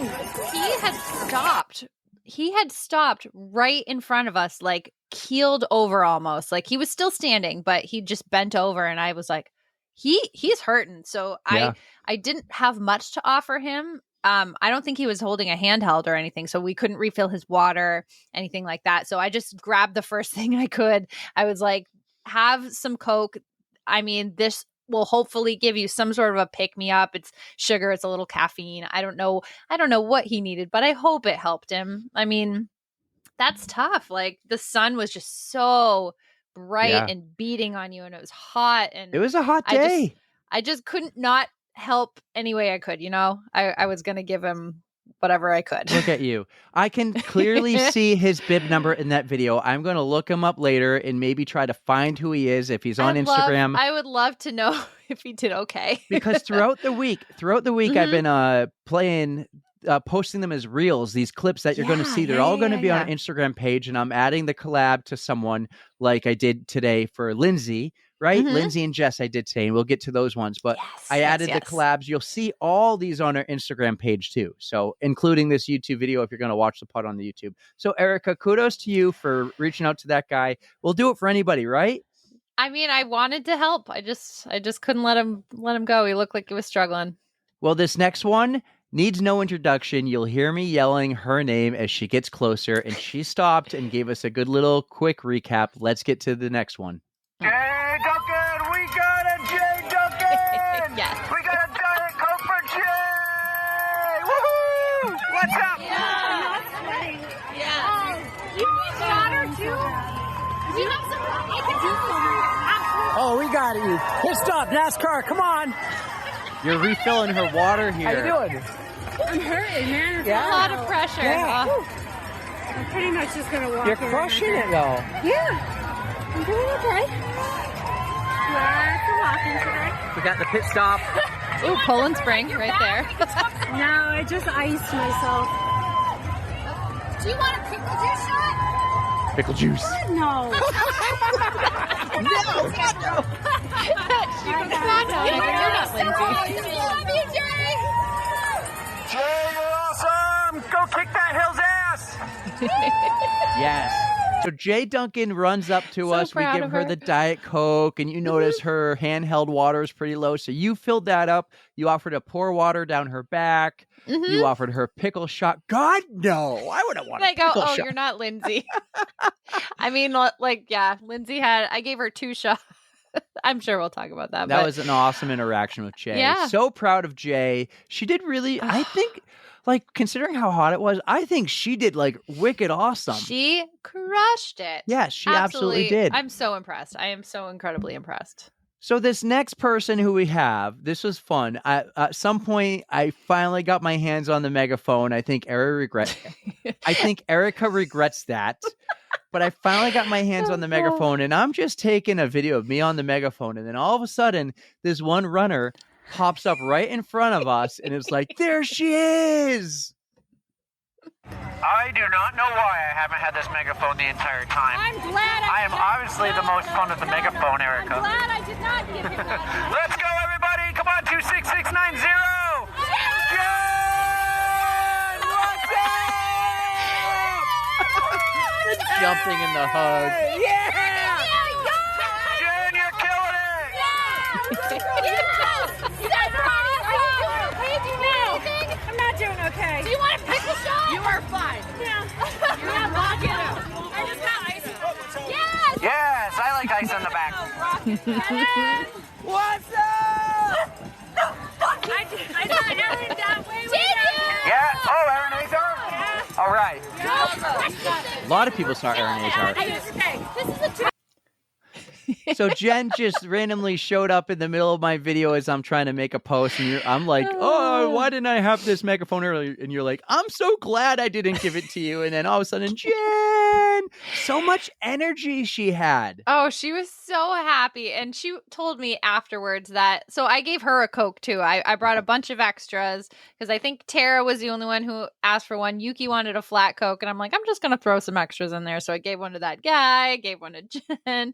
He had stopped right in front of us, like keeled over almost. Like he was still standing, but he just bent over, and I was like, he's hurting. So Yeah. I didn't have much to offer him. I don't think he was holding a handheld or anything, so we couldn't refill his water, anything like that. So I just grabbed the first thing I could. I was like, have some Coke. I mean, this will hopefully give you some sort of a pick-me-up. It's sugar, it's a little caffeine. I don't know what he needed, but I hope it helped him. I mean, that's tough. Like the sun was just so bright and beating on you, and it was hot, and It was a hot day. I just couldn't not help any way I could, you know? I was going to give him whatever I could. Look at you. I can clearly see his bib number in that video. I'm going to look him up later and maybe try to find who he is if he's on Instagram. I would love to know if he did okay. Because throughout the week, I've been posting them as reels, these clips that you're going to see. They're all going to be on our Instagram page, and I'm adding the collab to someone like I did today for Lindsay, right? Lindsay and Jess I did today, and we'll get to those ones. But I added the collabs. You'll see all these on our Instagram page too. So including this YouTube video if you're going to watch the pod on the YouTube. So Erika, kudos to you for reaching out to that guy. We'll do it for anybody, right? I mean, I wanted to help. I just couldn't let him go. He looked like he was struggling. Well, this next one needs no introduction. You'll hear me yelling her name as she gets closer, and she stopped and gave us a good little quick recap. Let's get to the next one. Jay Duncan, we got a Jay Duncan. Yes. We got a Diet Coke for Jay. Woohoo! What's up? You need water too? Do you have some? I can do some. Oh, we got you. Here, stop, NASCAR. Come on. You're refilling her water here. How you doing? I'm hurting, man. It's A lot of pressure. Yeah. I'm pretty much just gonna walk. You're crushing it, though. Yeah, I'm doing okay. Yeah, I'm walking today. We got the pit stop. Ooh, Poland Spring right there. No, I just iced myself. Do you want a pickle juice shot? Pickle juice. No. You're not Lindsay. Love you, Jay. Jay, you're awesome. Go kick that hill's ass. Yes. So Jay Duncan runs up to So us. We proud give of her her. the Diet Coke, and you notice her handheld water is pretty low. So you filled that up. You offered to pour water down her back. You offered her pickle shot. God, no. I wouldn't want a Like, pickle shot. you're not Lindsay. I mean, Lindsay I gave her 2 shots. I'm sure we'll talk about that. That was an awesome interaction with Jay. Yeah. So proud of Jay. She did really, I think, like, considering how hot it was, I think she did, like, wicked awesome. She crushed it. Yeah, she absolutely did. I'm so impressed. I am so incredibly impressed. So this next person who we have, this was fun. At some point, I finally got my hands on the megaphone. I think Erika regrets that. But I finally got my hands on the megaphone, and I'm just taking a video of me on the megaphone. And then all of a sudden, this one runner pops up right in front of us, and it's like, there she is. I do not know why I haven't had this megaphone the entire time. I'm glad I am obviously the most fun with the megaphone, Erika. I'm glad I did not give him that. Let's go, everybody! Come on, 26690! Jen! What's up? jumping in the hug. Yeah! Jen, you're killing it! I'm not doing okay. Do you want to pick the shot? You are fine. Yeah. You're rocking out. I just got ice. Yes! Yes, I like ice on the back. What's up? I saw Ellen that way. Yeah? Oh, Aaron Azar? Yeah. All right. A lot of people saw Aaron Azar. This is a two. So Jen just randomly showed up in the middle of my video as I'm trying to make a post, and I'm like, "Oh, why didn't I have this megaphone earlier?" And you're like, "I'm so glad I didn't give it to you." And then all of a sudden, Jen, so much energy she had. Oh, she was so happy. And she told me afterwards that, so I gave her a Coke too. I brought a bunch of extras because I think Tara was the only one who asked for one. Yuki wanted a flat Coke. And I'm like, I'm just going to throw some extras in there. So I gave one to that guy, gave one to Jen.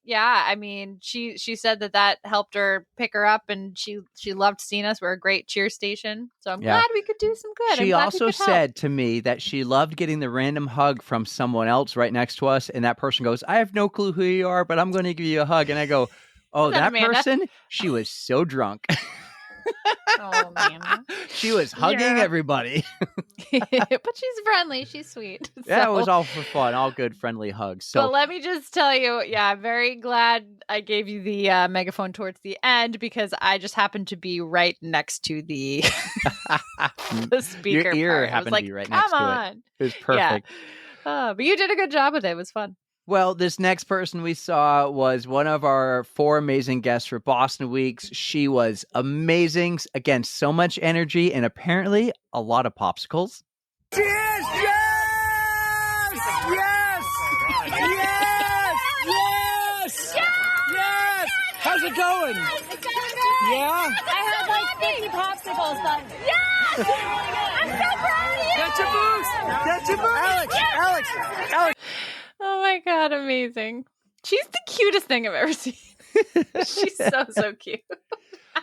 Yeah, I mean, she said that helped her pick her up, and she loved seeing us. We're a great cheer station. So I'm glad we could do some good. She also said to me that she loved getting the random hug from someone else right next to us, and that person goes, "I have no clue who you are, but I'm going to give you a hug." And I go, "Oh, that person? She was so drunk." Oh, man. She was hugging everybody. But she's friendly. She's sweet. Yeah, So- it was all for fun. All good, friendly hugs. So But let me just tell you, I'm very glad I gave you the megaphone towards the end because I just happened to be right next to the, the speaker. your ear part. I was happened like, to be right next come to on. it. It was perfect. But you did a good job with it. It was fun. Well, this next person we saw was one of our 4 amazing guests for Boston Weeks. She was amazing. Again, so much energy and apparently a lot of popsicles. Cheers! Yes! Yes! Yes! Yes! Yes! How's it going? Yeah? I had like 50 popsicles, but yes! I'm so proud of you! Get your boost! Get your boost! Alex! Oh my God, amazing. She's the cutest thing I've ever seen. She's so cute.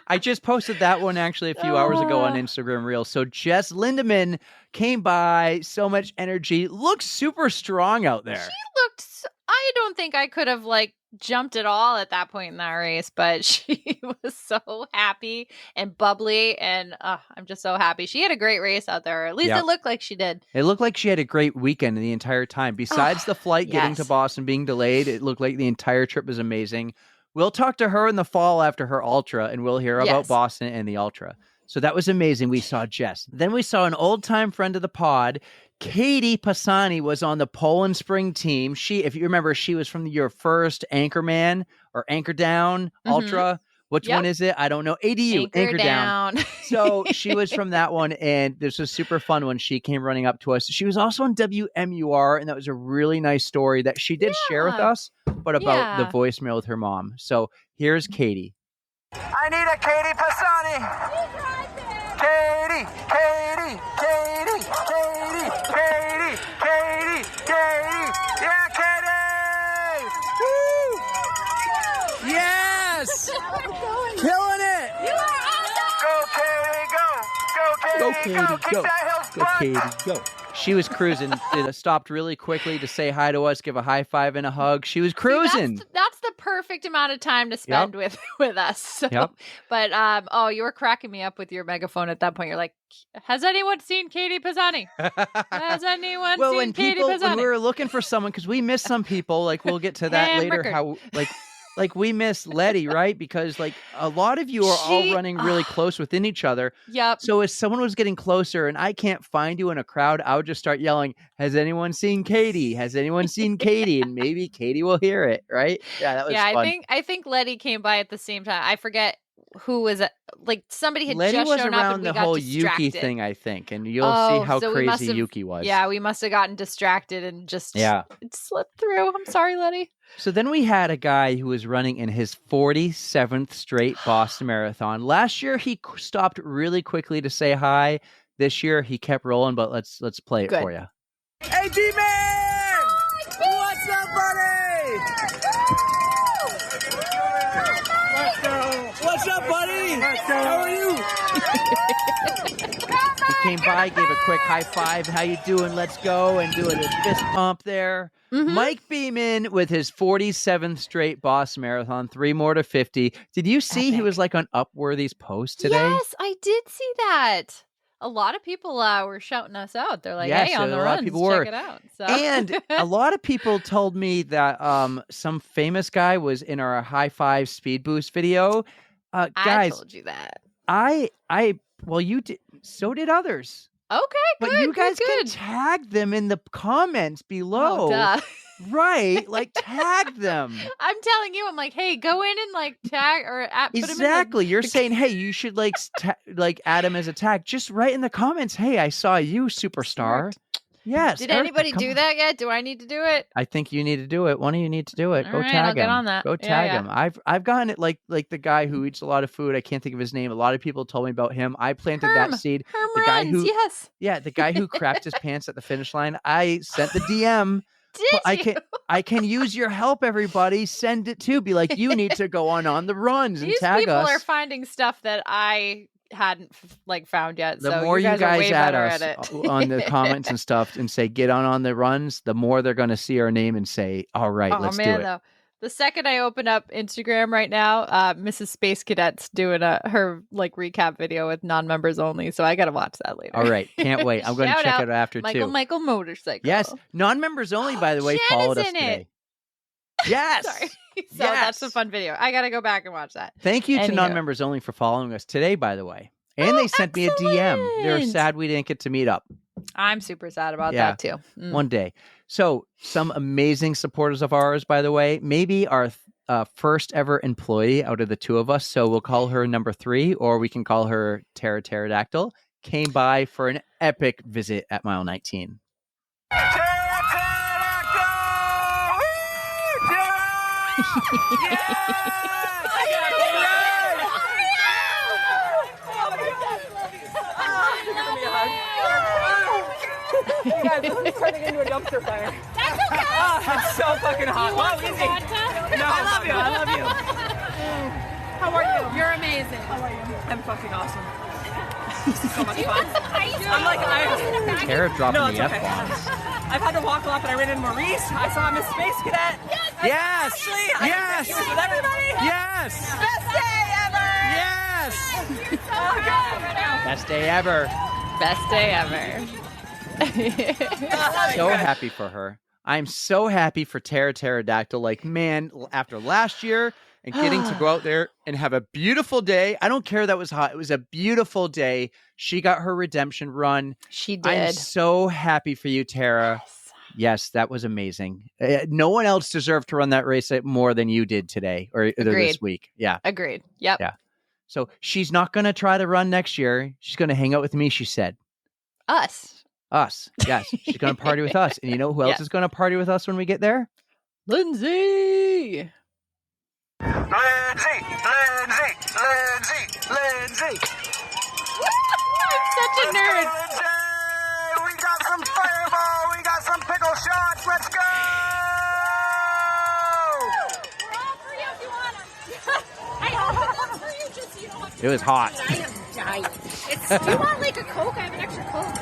I just posted that one actually a few hours ago on Instagram Reels. So Jess Lindemann came by, so much energy, looks super strong out there. She looked, I don't think I could have like jumped at all at that point in that race, but she was so happy and bubbly, and I'm just so happy. She had a great race out there. At least it looked like she did. It looked like she had a great weekend the entire time. Besides the flight getting to Boston being delayed, it looked like the entire trip was amazing. We'll talk to her in the fall after her Ultra, and we'll hear about Boston and the Ultra. So that was amazing. We saw Jess. Then we saw an old-time friend of the pod. Katie Pisani was on the Poland Spring team. She, if you remember, she was from your first Anchorman or Anchor Down Ultra. Which one is it? I don't know. ADU, Anchor Down. So she was from that one, and this was a super fun one. She came running up to us. She was also on WMUR, and that was a really nice story that she did share with us, but about the voicemail with her mom. So here's Katie. I need a Katie Pisani. Katie, Katie, Katie, Katie, Katie, Katie, Katie. Yeah, Katie! Woo! Yes! Killing it! You are awesome! Go, Katie, go! Go, Katie, Go, Katie, Keep go. that hill Go, Katie, go. She was cruising. Stopped really quickly to say hi to us, give a high five and a hug. She was cruising. See, that's the perfect amount of time to spend with us. So, but you were cracking me up with your megaphone at that point. You're like, has anyone seen Katie Pisani? Has anyone seen Katie Pisani? When we were looking for someone, because we missed some people, like we'll get to that later, how like we missed Letty, right? Because like a lot of you are all running really close within each other. Yep. So if someone was getting closer and I can't find you in a crowd, I would just start yelling, "Has anyone seen Katie? Has anyone seen Katie?" And maybe Katie will hear it, right? Yeah, that was fun. I think Letty came by at the same time. I forget who was it. Like somebody had Letty just was shown around up and we the got whole distracted. Yuki thing, I think, and you'll see how crazy Yuki was. Yeah, we must have gotten distracted and just it slipped through. I'm sorry, Letty. So then we had a guy who was running in his 47th straight Boston Marathon. Last year, he stopped really quickly to say hi. This year, he kept rolling, but let's play it for you. Hey, D-Man! What's up, buddy? Let's go. What's up, buddy? Let's go. How are you? He came by, gave a quick high five. How you doing? Let's go. And doing a fist pump there. Mhm. Mike Beeman with his 47th straight Boston Marathon, 3 more to 50. Did you see he Epic. was like on Upworthy's post today? Yes, I did see that. A lot of people were shouting us out. They're like, Yes, "Hey, on a the lot of runs, people were. check it out." So. And a lot of people told me that some famous guy was in our high five speed boost video. I Guys, told you that. well, you did. So did others. Okay, But good. you guys can good. tag them in the comments below. Oh, duh. Right? Like tag them. I'm telling you, I'm like, hey, go in and like tag or put him Exactly. in You're saying, hey, you should like add him as a tag. Just write in the comments, hey, I saw you, superstar. Smart. Yes. Did Erika, anybody come do on. that yet? Do I need to do it? I think you need to do it. One of you need to do it. All Go right, tag I'll him. get on that. Go Yeah, tag yeah. him. I've gotten it like the guy who eats a lot of food. I can't think of his name. A lot of people told me about him. I planted that seed. Herm The guy runs, who yes. Yeah, the guy who crapped his pants at the finish line. I sent the DM. Did But I can use your help, everybody. Send it too. Be like, you need to go on the runs and These tag people us. are finding stuff that I hadn't found yet. The so more you guys are way add better us at it. on the comments and stuff and say get on the runs, the more they're going to see our name and say, all right, Oh let's man, do it. though. The second I open up Instagram right now, Mrs. Space Cadet's doing her recap video with non-members only, so I gotta watch that later. All right, can't wait. I'm going to Shout check out it out after too. Michael Motorcycle. Yes, non-members only. By the way, Jen followed is us in it. today. Yes. Sorry. So that's a fun video. I gotta go back and watch that. Thank you to Anywho. non-members only for following us today. By the way, and they sent me a DM. They're excellent. sad we didn't get to meet up. I'm super sad about Yeah. that too. Mm. One day. So some amazing supporters of ours, by the way, maybe our first ever employee out of the two of us. So we'll call her number 3, or we can call her Tara Pterodactyl, came by for an epic visit at mile 19. You guys, this is turning into a dumpster fire. That's okay. Oh, it's so fucking hot. Wow, easy. No, I love you. I love you. How are you? You're amazing. How are you? I'm fucking awesome. This is so much fun. I'm like, Tara dropping No, the it's okay. F-bombs. I've had to walk a lot, but I ran into Maurice. I saw Miss Space Cadet. Yes. Ashley. Yes. He was with everybody. Yes. Best day ever. Yes. Oh, God. Best day ever. Best day ever. So happy for her. I'm so happy for Tara Pterodactyl. Like, man, after last year and getting to go out there and have a beautiful day. I don't care that was hot. It was a beautiful day. She got her redemption run. She did. I'm so happy for you, Tara. Yes, that was amazing. No one else deserved to run that race more than you did today or this week. Yeah. Agreed. Yep. Yeah. So she's not going to try to run next year. She's going to hang out with me, she said. Us. Yes. She's going to party with us. And you know who else is going to party with us when we get there? Lindsay. Lindsay! I'm such a nerd. Lindsay! We got some fireball! We got some pickle shots! Let's go! We're all for you if you want them. I opened them for you just so you don't have to. It was hot. I am dying. Do you want like a Coke? I have an extra Coke.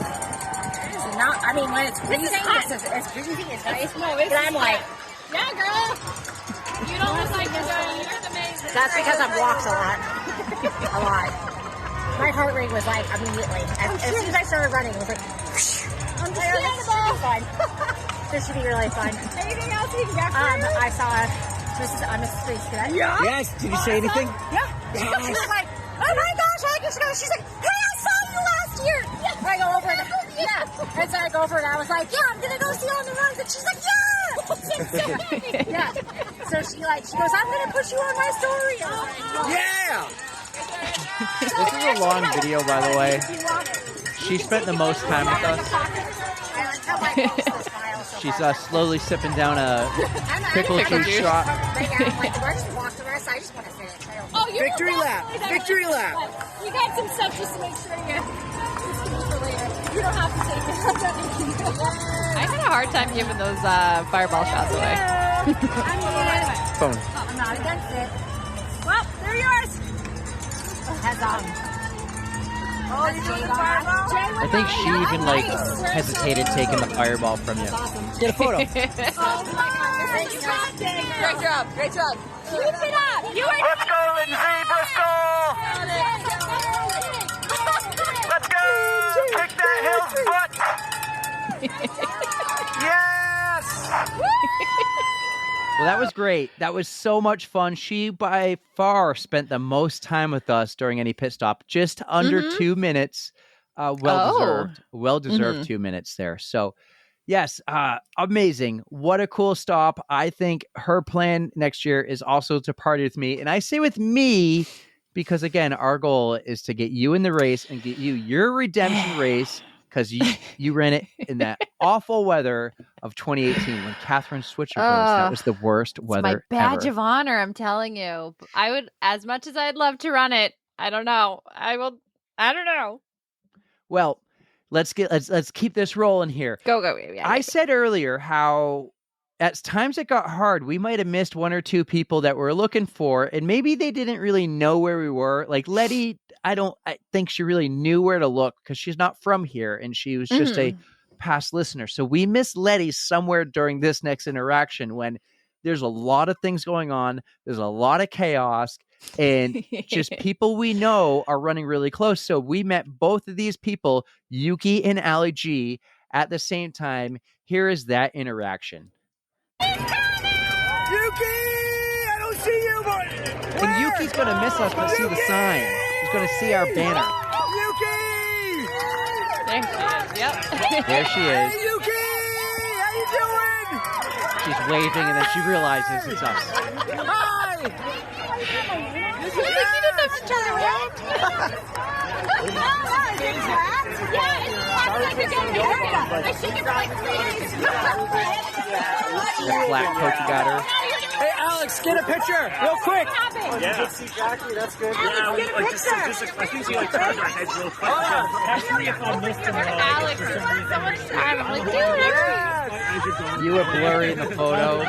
Not, I mean, when it's freezing, it's freezing, it's nice. No, it's but I'm like, yeah, girl. You don't look like you're doing. You're amazing. that's because I've walked a lot. A lot. My heart rate was like immediately. As soon as I started running, it was like, Understandable. fun. This should be really fun. Anything else we can get for you? I saw Mrs. Space Cadet. Yeah? Yes. Did you say anything? Yeah. She was like, oh my gosh, she's like, hey, I saw you last year. And I go over and and so I go over and I was like, yeah, I'm gonna go see you on the runs. And she's like, yeah. So she goes, I'm gonna put you on my story. I was like, Yeah. This is a long video, by the way. She spent the most time with us. She's slowly sipping down a pickle juice shot. Oh, you're Victory lap. Victory lap. We got some stuff just to make sure you for later. You don't have to take it. I had a hard time giving those fireball shots away. Phone. I'm not against it. Well, they're yours. Has I think she even like hesitated taking the fireball from you. Get a photo. Great job. Great job. Keep it up. You are. Let's go, Lindsay Bristol! Let's go! Kick that hill's butt! Yes! Well, that was great. That was so much fun. She by far spent the most time with us during any pit stop, just under 2 minutes. Well deserved 2 minutes there. So yes, amazing. What a cool stop. I think her plan next year is also to party with me. And I say with me because, again, our goal is to get you in the race and get you your redemption race because you ran it in that awful weather of 2018 when Kathrine Switzer goes. That was the worst weather my badge ever. of honor, I'm telling you. I would, as much as I'd love to run it, I don't know. I don't know. Well, let's keep this rolling here. Go. Yeah, I said earlier how at times it got hard. We might have missed one or two people that we're looking for, and maybe they didn't really know where we were. Like Letty, I think she really knew where to look because she's not from here, and she was just a past listener. So we missed Letty somewhere during this next interaction when there's a lot of things going on. There's a lot of chaos. And just people we know are running really close. So we met both of these people, Yuki and Allie G, at the same time. Here is that interaction. Yuki! I don't see you, boy! And Yuki's going to miss us, but see the sign. He's going to see our banner. Yuki! There she is. Yep. There she is. Hey, Yuki! How you doing? She's waving, and then she realizes it's us. Hi! You didn't have to turn around. The flat coat you got her. Hey, Alex, get a picture real quick. Yeah. Let's see Jackie. That's good. Yeah, just I think she like turned her head real quick. Actually, if I missed him at all. Alex, so much time. I'm like, dude, You were blurry in the photo.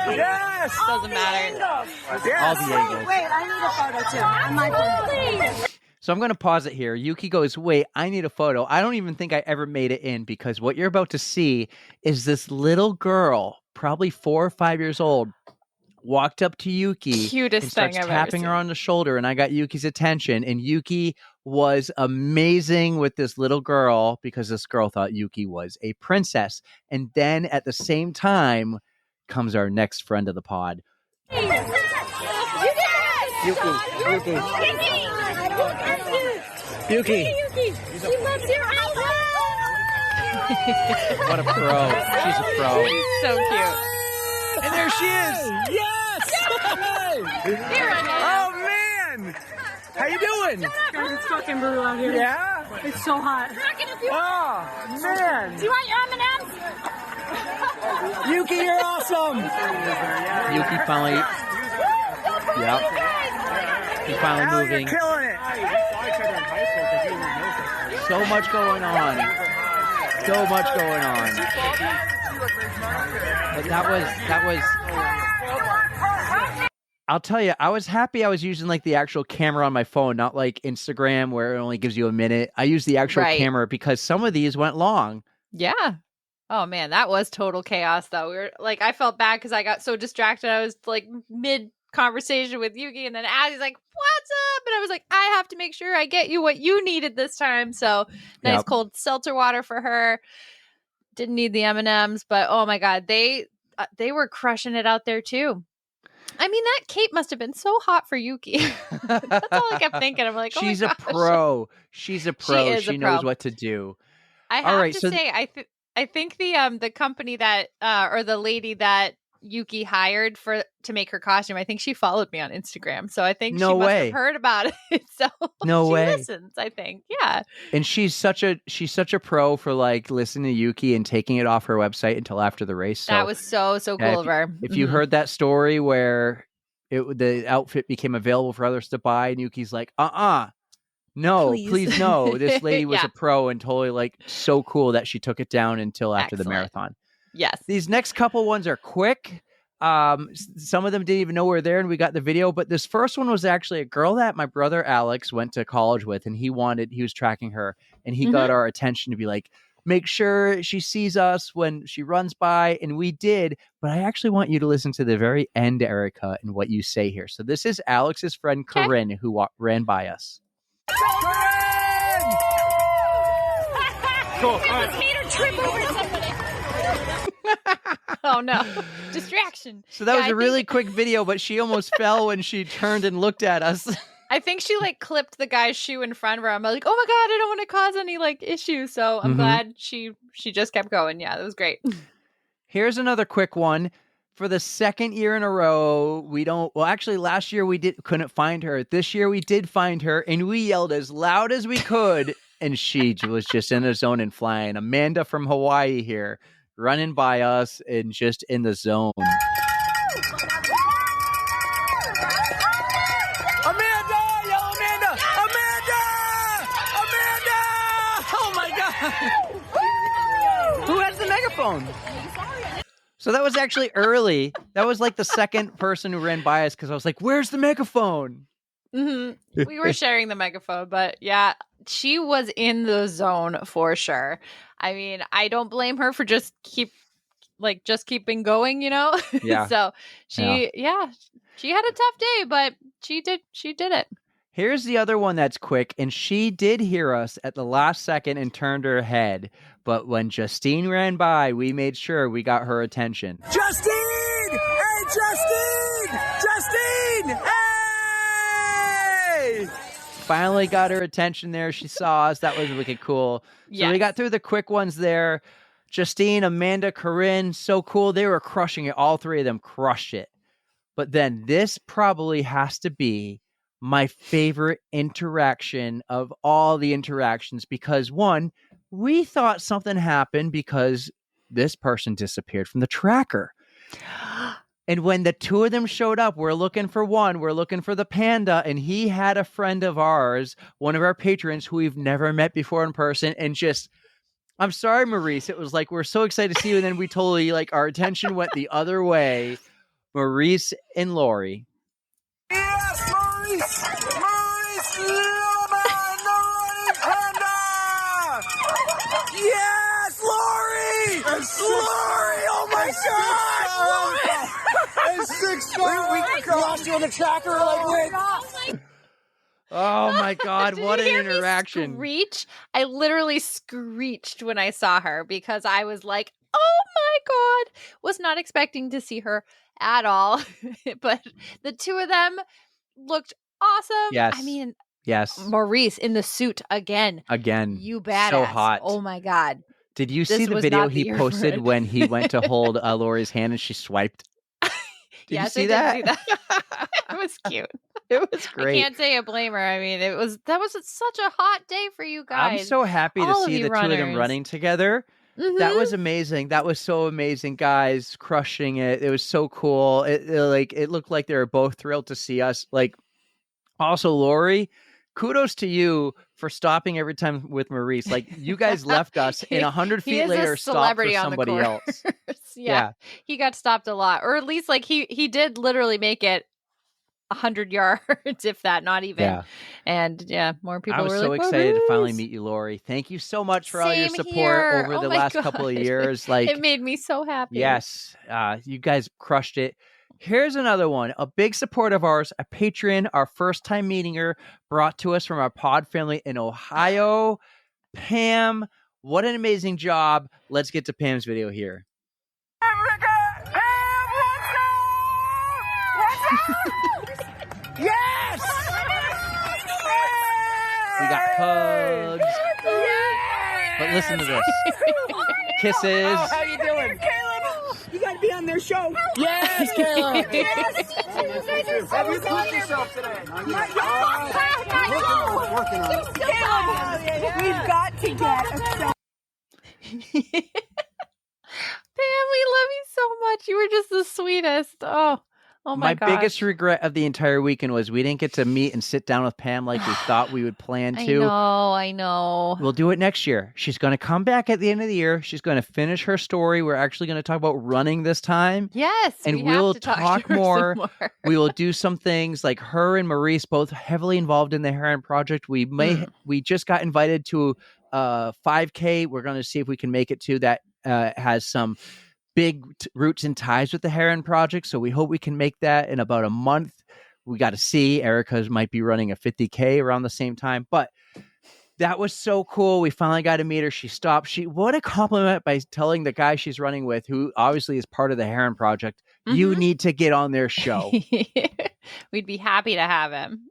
Yes! doesn't matter. All the angles. Wait, I need a photo too. On my phone. So I'm going to pause it here. Yuki goes, wait, I need a photo. I don't even think I ever made it in because what you're about to see is this little girl, probably 4 or 5 years old, walked up to Yuki Cutest and starts thing I've tapping ever her on the shoulder. And I got Yuki's attention. And Yuki was amazing with this little girl because this girl thought Yuki was a princess. And then at the same time comes our next friend of the pod. Yuki. Yuki, she loves your outfit. What a pro. She's a pro. So cute. And there she is. Yes! Oh, man! How you doing? Guys, it's fucking brutal out here. Yeah? It's so hot. Oh, man! Do you want your M&Ms? Yuki, you're awesome! Yuki finally. Yep. He's finally Allie, moving. you're killing it! So much going on. So much going on. But that was. I'll tell you, I was happy I was using like the actual camera on my phone, not like Instagram where it only gives you a minute. I used the actual camera because some of these went long. Yeah. Oh man, that was total chaos though. We were like, I felt bad because I got so distracted. I was like mid conversation with Yuki, and then Addie's like, "What's up?" And I was like, "I have to make sure I get you what you needed this time." So nice cold seltzer water for her. Didn't need the M&Ms, but oh my god, they were crushing it out there too. I mean, that cape must have been so hot for Yuki. That's all I kept thinking. I'm like, oh she's my a gosh. pro. She's a pro. She knows what to do. I have to say, I think the company that or the lady that Yuki hired to make her costume, I think she followed me on Instagram. So I think she must have heard about it. So she listens, I think. Yeah. And she's such a pro for like listening to Yuki and taking it off her website until after the race. So that was so cool of her. If you heard that story where the outfit became available for others to buy and Yuki's like, no, please no. This lady was a pro and totally like so cool that she took it down until after the marathon. Yes. These next couple ones are quick. Some of them didn't even know we were there, and we got the video. But this first one was actually a girl that my brother Alex went to college with, and he was tracking her, and he got our attention to be like, make sure she sees us when she runs by, and we did. But I actually want you to listen to the very end, Erika, and what you say here. So this is Alex's friend Corinne who ran by us. Corinne! Cool. Let's meet her trip over somebody. Oh no, distraction. So that was a really quick video, but she almost fell when she turned and looked at us. I think she like clipped the guy's shoe in front of her. I'm like, oh my God, I don't want to cause any like issues. So I'm glad she just kept going. Yeah, that was great. Here's another quick one. For the second year in a row, actually last year we couldn't find her. This year we did find her, and we yelled as loud as we could, and she was just in the zone and flying. Amanda from Hawaii here, running by us and just in the zone. Amanda! Yell Amanda! Amanda! Amanda! Oh my God! Who has the megaphone? So that was actually early. That was like the second person who ran by us because I was like, where's the megaphone? We were sharing the megaphone, but yeah, she was in the zone for sure. I mean, I don't blame her for just keeping going, you know? Yeah. So she had a tough day, but she did it. Here's the other one that's quick, and she did hear us at the last second and turned her head. But when Justine ran by, we made sure we got her attention. Justine! Hey, Justine! Justine! Hey! Finally got her attention there. She saw us. That was wicked cool. So we got through the quick ones there. Justine, Amanda, Corinne, so cool. They were crushing it. All three of them crushed it. But then this probably has to be my favorite interaction of all the interactions because, one, we thought something happened because this person disappeared from the tracker. And when the two of them showed up, we're looking for the panda, and he had a friend of ours, one of our patrons who we've never met before in person, and just, I'm sorry, Maurice. It was like, we're so excited to see you. And then we totally, our attention went the other way. Maurice and Lori. Yes, Maurice! Maurice Lillman, the running panda! Yes, Lori! Lori! Oh my God! And 6 we lost you on the tracker. Oh my God, what an interaction. Screech? I literally screeched when I saw her because I was like, oh my God. Was not expecting to see her at all. But the two of them looked awesome. Yes. I mean, yes. Maurice in the suit again. You badass. So hot. Oh my God. Did you see the video he posted when he went to hold Lori's hand and she swiped? Did you see that? Did see that. It was cute. It was great. I can't say I blame her. I mean, that was such a hot day for you guys. I'm so happy to see the two of them running together. That was amazing. That was so amazing, guys. Crushing it. It was so cool. It looked like they were both thrilled to see us. Also, Lori, kudos to you for stopping every time with Maurice. You guys left us, and 100 feet later stopped for somebody else. Yeah, he got stopped a lot, or at least he did literally make it 100 yards, if that, not even. Yeah. And more people. I was so excited to finally meet you, Lori. Thank you so much for all your support over the last couple of years. It made me so happy. Yes, you guys crushed it. Here's another one. A big support of ours, a patron, our first time meeting her, brought to us from our pod family in Ohio. Pam, what an amazing job. Let's get to Pam's video here. Yes! We got hugs. But listen to this. Kisses. Oh, how you doing? Caleb, you got to be on their show. Yes, Caleb. Yes. Have you caught yourself today? Working on it. Caleb, we've got to get a show. Pam, we love you so much. You were just the sweetest. Oh, Oh My gosh. biggest regret of the entire weekend was we didn't get to meet and sit down with Pam like we thought we would plan to. I know. We'll do it next year. She's going to come back at the end of the year. She's going to finish her story. We're actually going to talk about running this time. Yes, and we we'll have to talk to her more. some more. We will do some things like her and Maurice both heavily involved in the Heron Project. We just got invited to 5K. We're going to see if we can make it to that. Has some big roots and ties with the Heron Project. So we hope we can make that in about a month. We got to see. Erika might be running a 50K around the same time, but that was so cool. We finally got to meet her. She stopped. What a compliment by telling the guy she's running with, who obviously is part of the Heron Project, you need to get on their show. We'd be happy to have him.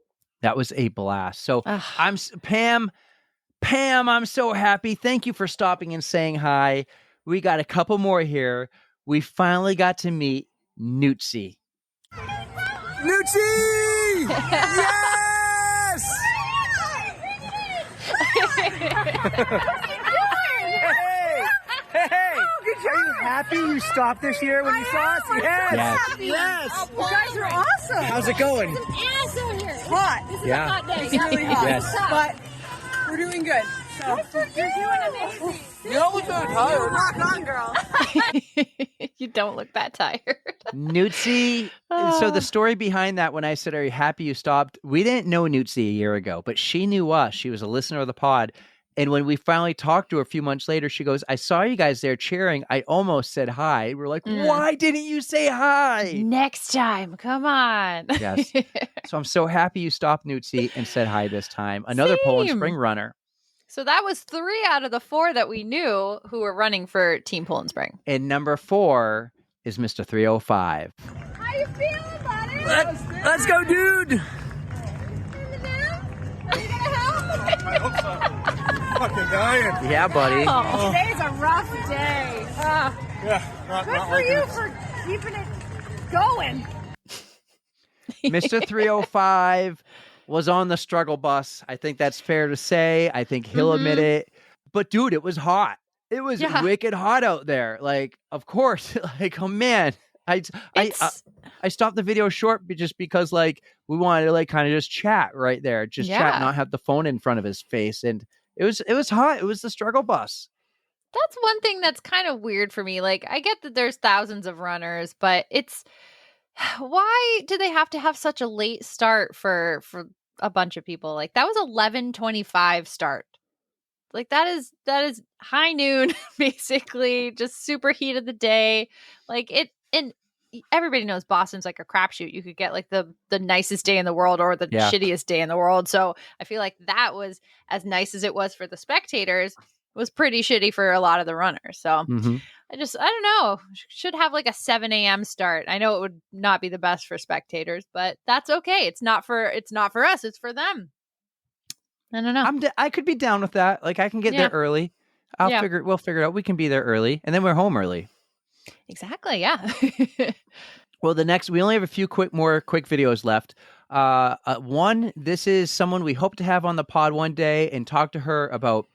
That was a blast. So Pam, I'm so happy. Thank you for stopping and saying hi. We got a couple more here. We finally got to meet Knute. Knute! Yes! Hey! Are you happy you stopped this year when you saw us? Yes! Yes! You guys are awesome. How's it going? It's hot. This is a hot day. It's really hot. Yes. But we're doing good. So. You're doing amazing. You don't look that tired. Rock on, girl. You don't look that tired. Knute. So the story behind that, when I said, are you happy you stopped? We didn't know Knute a year ago, but she knew us. She was a listener of the pod. And when we finally talked to her a few months later, she goes, I saw you guys there cheering. I almost said hi. We're like, why didn't you say hi? Next time. Come on. Yes. So I'm so happy you stopped, Knute, and said hi this time. Another Poland Spring runner. So that was 3 out of the 4 that we knew who were running for Team Poland Spring. And number 4 is Mr. 305. How you feeling, buddy? Let's go, dude! Are you gonna help? I hope so. Fucking dying. Yeah, buddy. Today's a rough day. Yeah, not Good for like you this. for keeping it going. Mr. 305 was on the struggle bus. I think that's fair to say. I think he'll admit it. But dude, it was hot. It was wicked hot out there. Like, of course, like, oh man. I stopped the video short just because like we wanted to like kind of just chat right there. Just chat, not have the phone in front of his face. And it was hot. It was the struggle bus. That's one thing that's kind of weird for me. Like, I get that there's thousands of runners, but why do they have to have such a late start for a bunch of people? Like, that was 11:25 start. Like, that is high noon, basically, just super heat of the day. Like, and everybody knows Boston's like a crapshoot. You could get like the nicest day in the world or the shittiest day in the world. So I feel like that was, as nice as it was for the spectators, was pretty shitty for a lot of the runners. So I don't know. Should have like a 7 a.m. start. I know it would not be the best for spectators, but that's okay. It's not for us. It's for them. I don't know. I could be down with that. Like, I can get there early. We'll figure it out. We can be there early, and then we're home early. Exactly. Yeah. Well, we only have a few quick videos left. One, this is someone we hope to have on the pod one day and talk to her about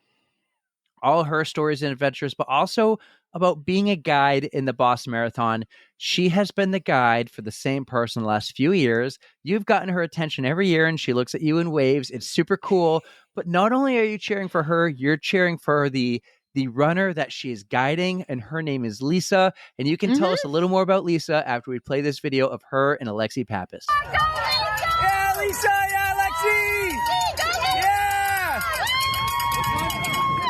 all her stories and adventures, but also about being a guide in the Boston Marathon. She has been the guide for the same person the last few years. You've gotten her attention every year, and she looks at you and waves. It's super cool. But not only are you cheering for her, you're cheering for the runner that she is guiding, and her name is Lisa. And you can tell us a little more about Lisa after we play this video of her and Alexi Pappas. Yeah, Lisa! Yeah, Alexi! Yeah!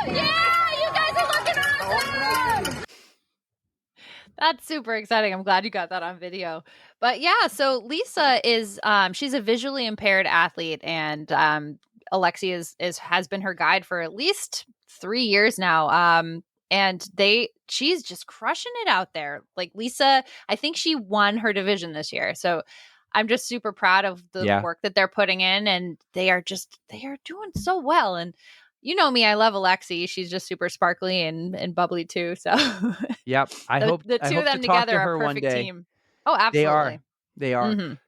Yeah, you guys are looking awesome. That's super exciting. I'm glad you got that on video. But yeah, so Lisa is she's a visually impaired athlete, and Alexi has been her guide for at least 3 years now. And she's just crushing it out there. Like, Lisa, I think she won her division this year. So I'm just super proud of the work that they're putting in, and they are doing so well. And you know me, I love Alexi. She's just super sparkly and bubbly too. So yep, I hope the two of them together are a perfect team. Oh, absolutely, they are.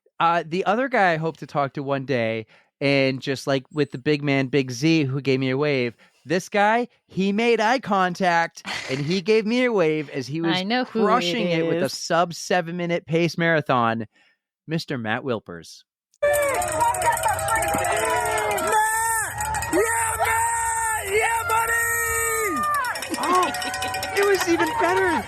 The other guy I hope to talk to one day, and just like with the big man, Big Z, who gave me a wave. This guy, he made eye contact and he gave me a wave as he was crushing it with a sub 7-minute pace marathon. Mr. Matt Wilpers. Yeah, buddy! Oh, it was even better.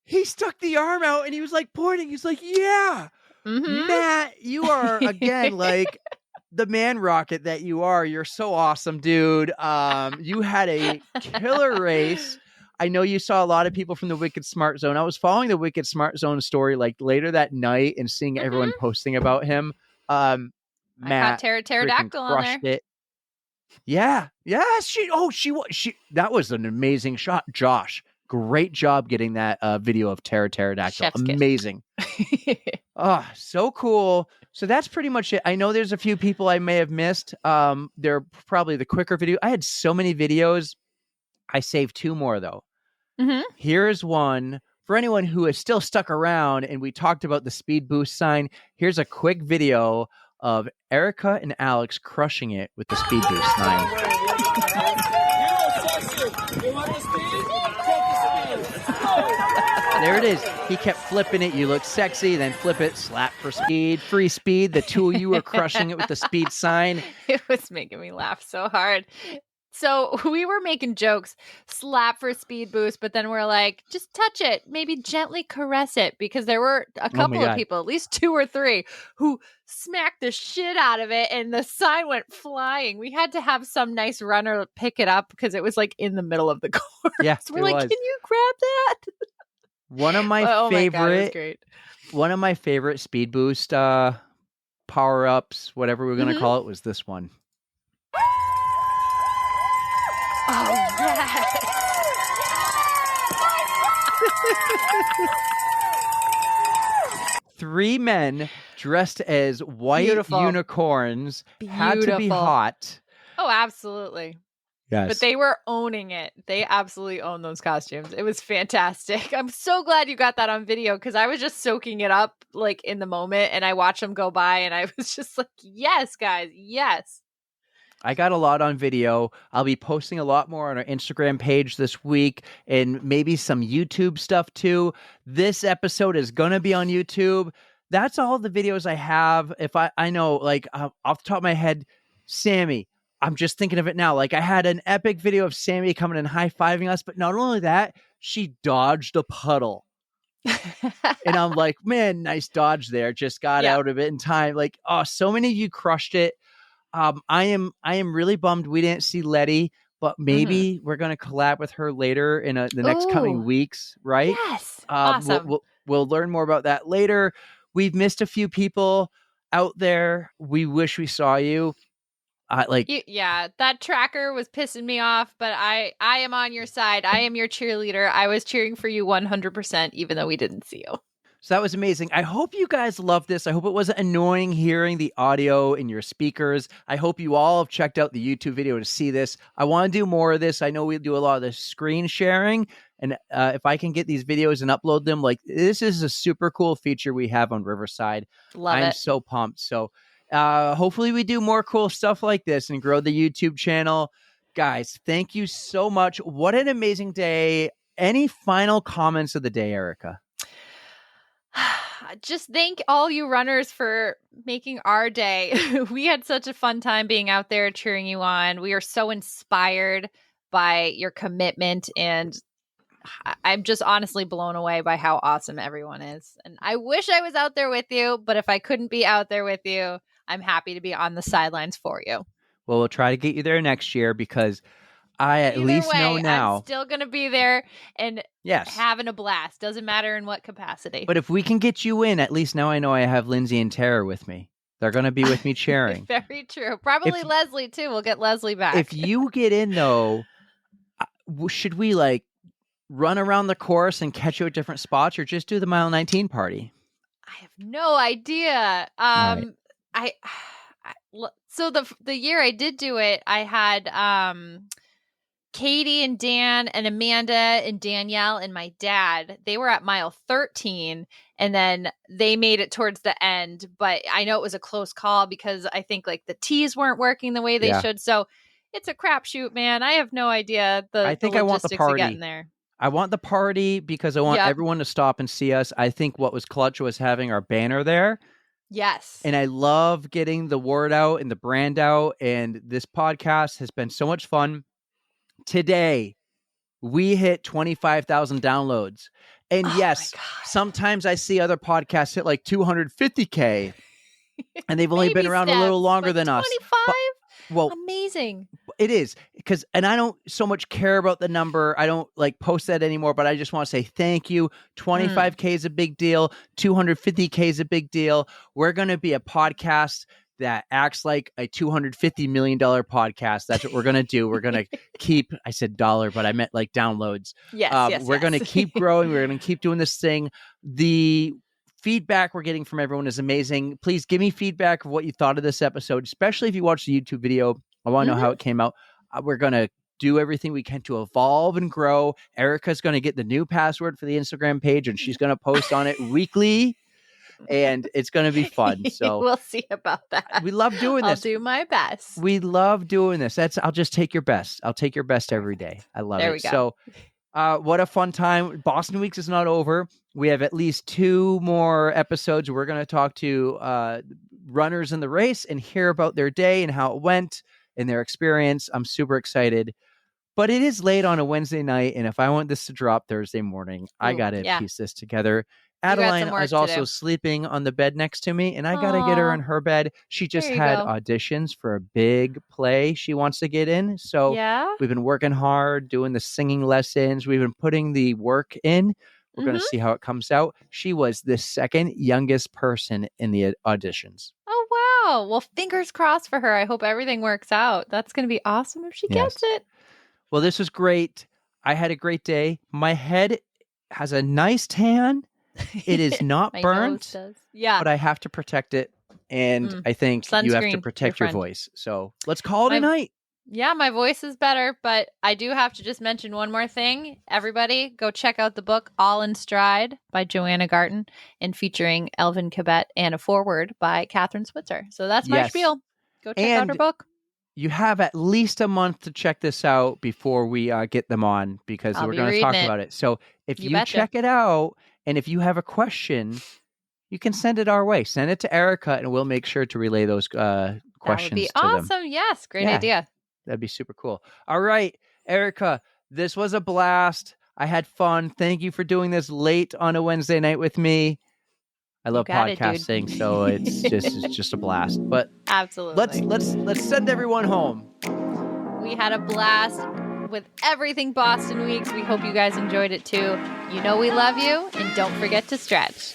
He stuck the arm out and he was like pointing. He's like, yeah, Matt, you are again like the man rocket that you are. You're so awesome, dude. You had a killer race. I know you saw a lot of people from the Wicked Smart Zone. I was following the Wicked Smart Zone story like later that night and seeing everyone posting about him. Matt, I caught pterodactyl on there. It. Yeah. She that was an amazing shot. Josh, great job getting that video of pterodactyl. Chef's amazing. Oh, so cool. So that's pretty much it. I know there's a few people I may have missed. They're probably the quicker video. I had so many videos. I saved 2 more though. Here's one for anyone who is still stuck around and we talked about the speed boost sign. Here's a quick video of Erika and Alex crushing it with the speed boost sign. There it is. He kept flipping it. You look sexy, then flip it, slap for speed, free speed. The 2 of you were crushing it with the speed sign. It was making me laugh so hard. So we were making jokes, slap for speed boost, but then we're like, just touch it, maybe gently caress it, because there were a couple of people, at least 2 or 3, who smacked the shit out of it and the sign went flying. We had to have some nice runner pick it up because it was like in the middle of the course. Yeah, so we're like, can you grab that? One of my favorite, my God, it was great. One of my favorite speed boost power-ups, whatever we're going to call it, was this one. Oh, yes. 3 men dressed as white unicorns had to be hot. Oh, absolutely. Yes. But they were owning it. They absolutely owned those costumes. It was fantastic. I'm so glad you got that on video because I was just soaking it up like in the moment and I watched them go by and I was just like, yes, guys, yes. I got a lot on video. I'll be posting a lot more on our Instagram page this week and maybe some YouTube stuff too. This episode is going to be on YouTube. That's all the videos I have. If I know, like off the top of my head, Sammy, I'm just thinking of it now. Like I had an epic video of Sammy coming and high-fiving us, but not only that, she dodged a puddle. And I'm like, man, nice dodge there. Just got out of it in time. Like, oh, so many of you crushed it. I am really bummed we didn't see Letty, but maybe we're going to collab with her later in the next coming weeks, right? Yes. Awesome. We'll learn more about that later. We've missed a few people out there. We wish we saw you. That tracker was pissing me off, but I am on your side. I am your cheerleader. I was cheering for you 100%, even though we didn't see you. So that was amazing. I hope you guys loved this. I hope it wasn't annoying hearing the audio in your speakers. I hope you all have checked out the YouTube video to see this. I want to do more of this. I know we do a lot of the screen sharing. And if I can get these videos and upload them, like this is a super cool feature we have on Riverside. I'm so pumped. So hopefully we do more cool stuff like this and grow the YouTube channel. Guys, thank you so much. What an amazing day. Any final comments of the day, Erika? Just thank all you runners for making our day. We had such a fun time being out there cheering you on. We are so inspired by your commitment, and I'm just honestly blown away by how awesome everyone is. And I wish I was out there with you, but if I couldn't be out there with you, I'm happy to be on the sidelines for you. Well, we'll try to get you there next year because I at least know now. I'm still going to be there and yes, having a blast. Doesn't matter in what capacity. But if we can get you in, at least now I know I have Lindsay and Tara with me. They're going to be with me cheering. Very true. Probably Leslie too. We'll get Leslie back. If you get in though, should we like run around the course and catch you at different spots or just do the mile 19 party? I have no idea. Right. So the year I did do it, I had Katie and Dan and Amanda and Danielle and my dad. They were at mile 13 and then they made it towards the end. But I know it was a close call because I think like the tees weren't working the way they should. So it's a crapshoot, man. I have no idea. I think I want the party. Getting there. I want the party because I want everyone to stop and see us. I think what was clutch was having our banner there. Yes. And I love getting the word out and the brand out. And this podcast has been so much fun. Today, we hit 25,000 downloads. And yes, sometimes I see other podcasts hit like 250K. And they've only been around a little longer than 25? us. Well, amazing. It is because, and I don't so much care about the number. I don't like post that anymore, but I just want to say thank you. 25K is a big deal. 250K is a big deal. We're going to be a podcast that acts like a $250 million podcast. That's what we're going to do. We're going to keep, I said dollar, but I meant like downloads. Yes, we're going to keep growing. We're going to keep doing this thing. The feedback we're getting from everyone is amazing. Please give me feedback of what you thought of this episode, especially if you watched the YouTube video. I want to know how it came out. We're going to do everything we can to evolve and grow. Erica's going to get the new password for the Instagram page, and she's going to post on it weekly, and it's going to be fun. So we'll see about that. We love doing this. I'll do my best. We love doing this. I'll just take your best. I'll take your best every day. I love it. There we go. So what a fun time. Boston Weeks is not over. We have at least 2 more episodes. We're going to talk to runners in the race and hear about their day and how it went and their experience. I'm super excited. But it is late on a Wednesday night, and if I want this to drop Thursday morning, I got to piece this together. Adeline is also sleeping on the bed next to me, and I got to get her in her bed. She just had auditions for a big play she wants to get in. So we've been working hard, doing the singing lessons. We've been putting the work in. We're going to see how it comes out. She was the second youngest person in the auditions. Oh, wow. Well, fingers crossed for her. I hope everything works out. That's going to be awesome if she gets it. Well, this was great. I had a great day. My head has a nice tan. It is not burnt, but I have to protect it. And I think you have to protect your voice. So let's call it a night. Yeah, my voice is better, but I do have to just mention one more thing. Everybody, go check out the book All in Stride by Johanna Garten and featuring Elvin Cabet and a foreword by Kathrine Switzer. So that's my spiel. Go check out her book. You have at least a month to check this out before we get them on because we're going to talk about it. So if you check it out and if you have a question, you can send it our way. Send it to Erika and we'll make sure to relay those questions to them. That would be awesome. Yes, great idea. That'd be super cool. All right, Erika, this was a blast. I had fun. Thank you for doing this late on a Wednesday night with me. I love podcasting, so it's just a blast. But absolutely, let's send everyone home. We had a blast with everything Boston Weeks. We hope you guys enjoyed it too. You know we love you, and don't forget to stretch.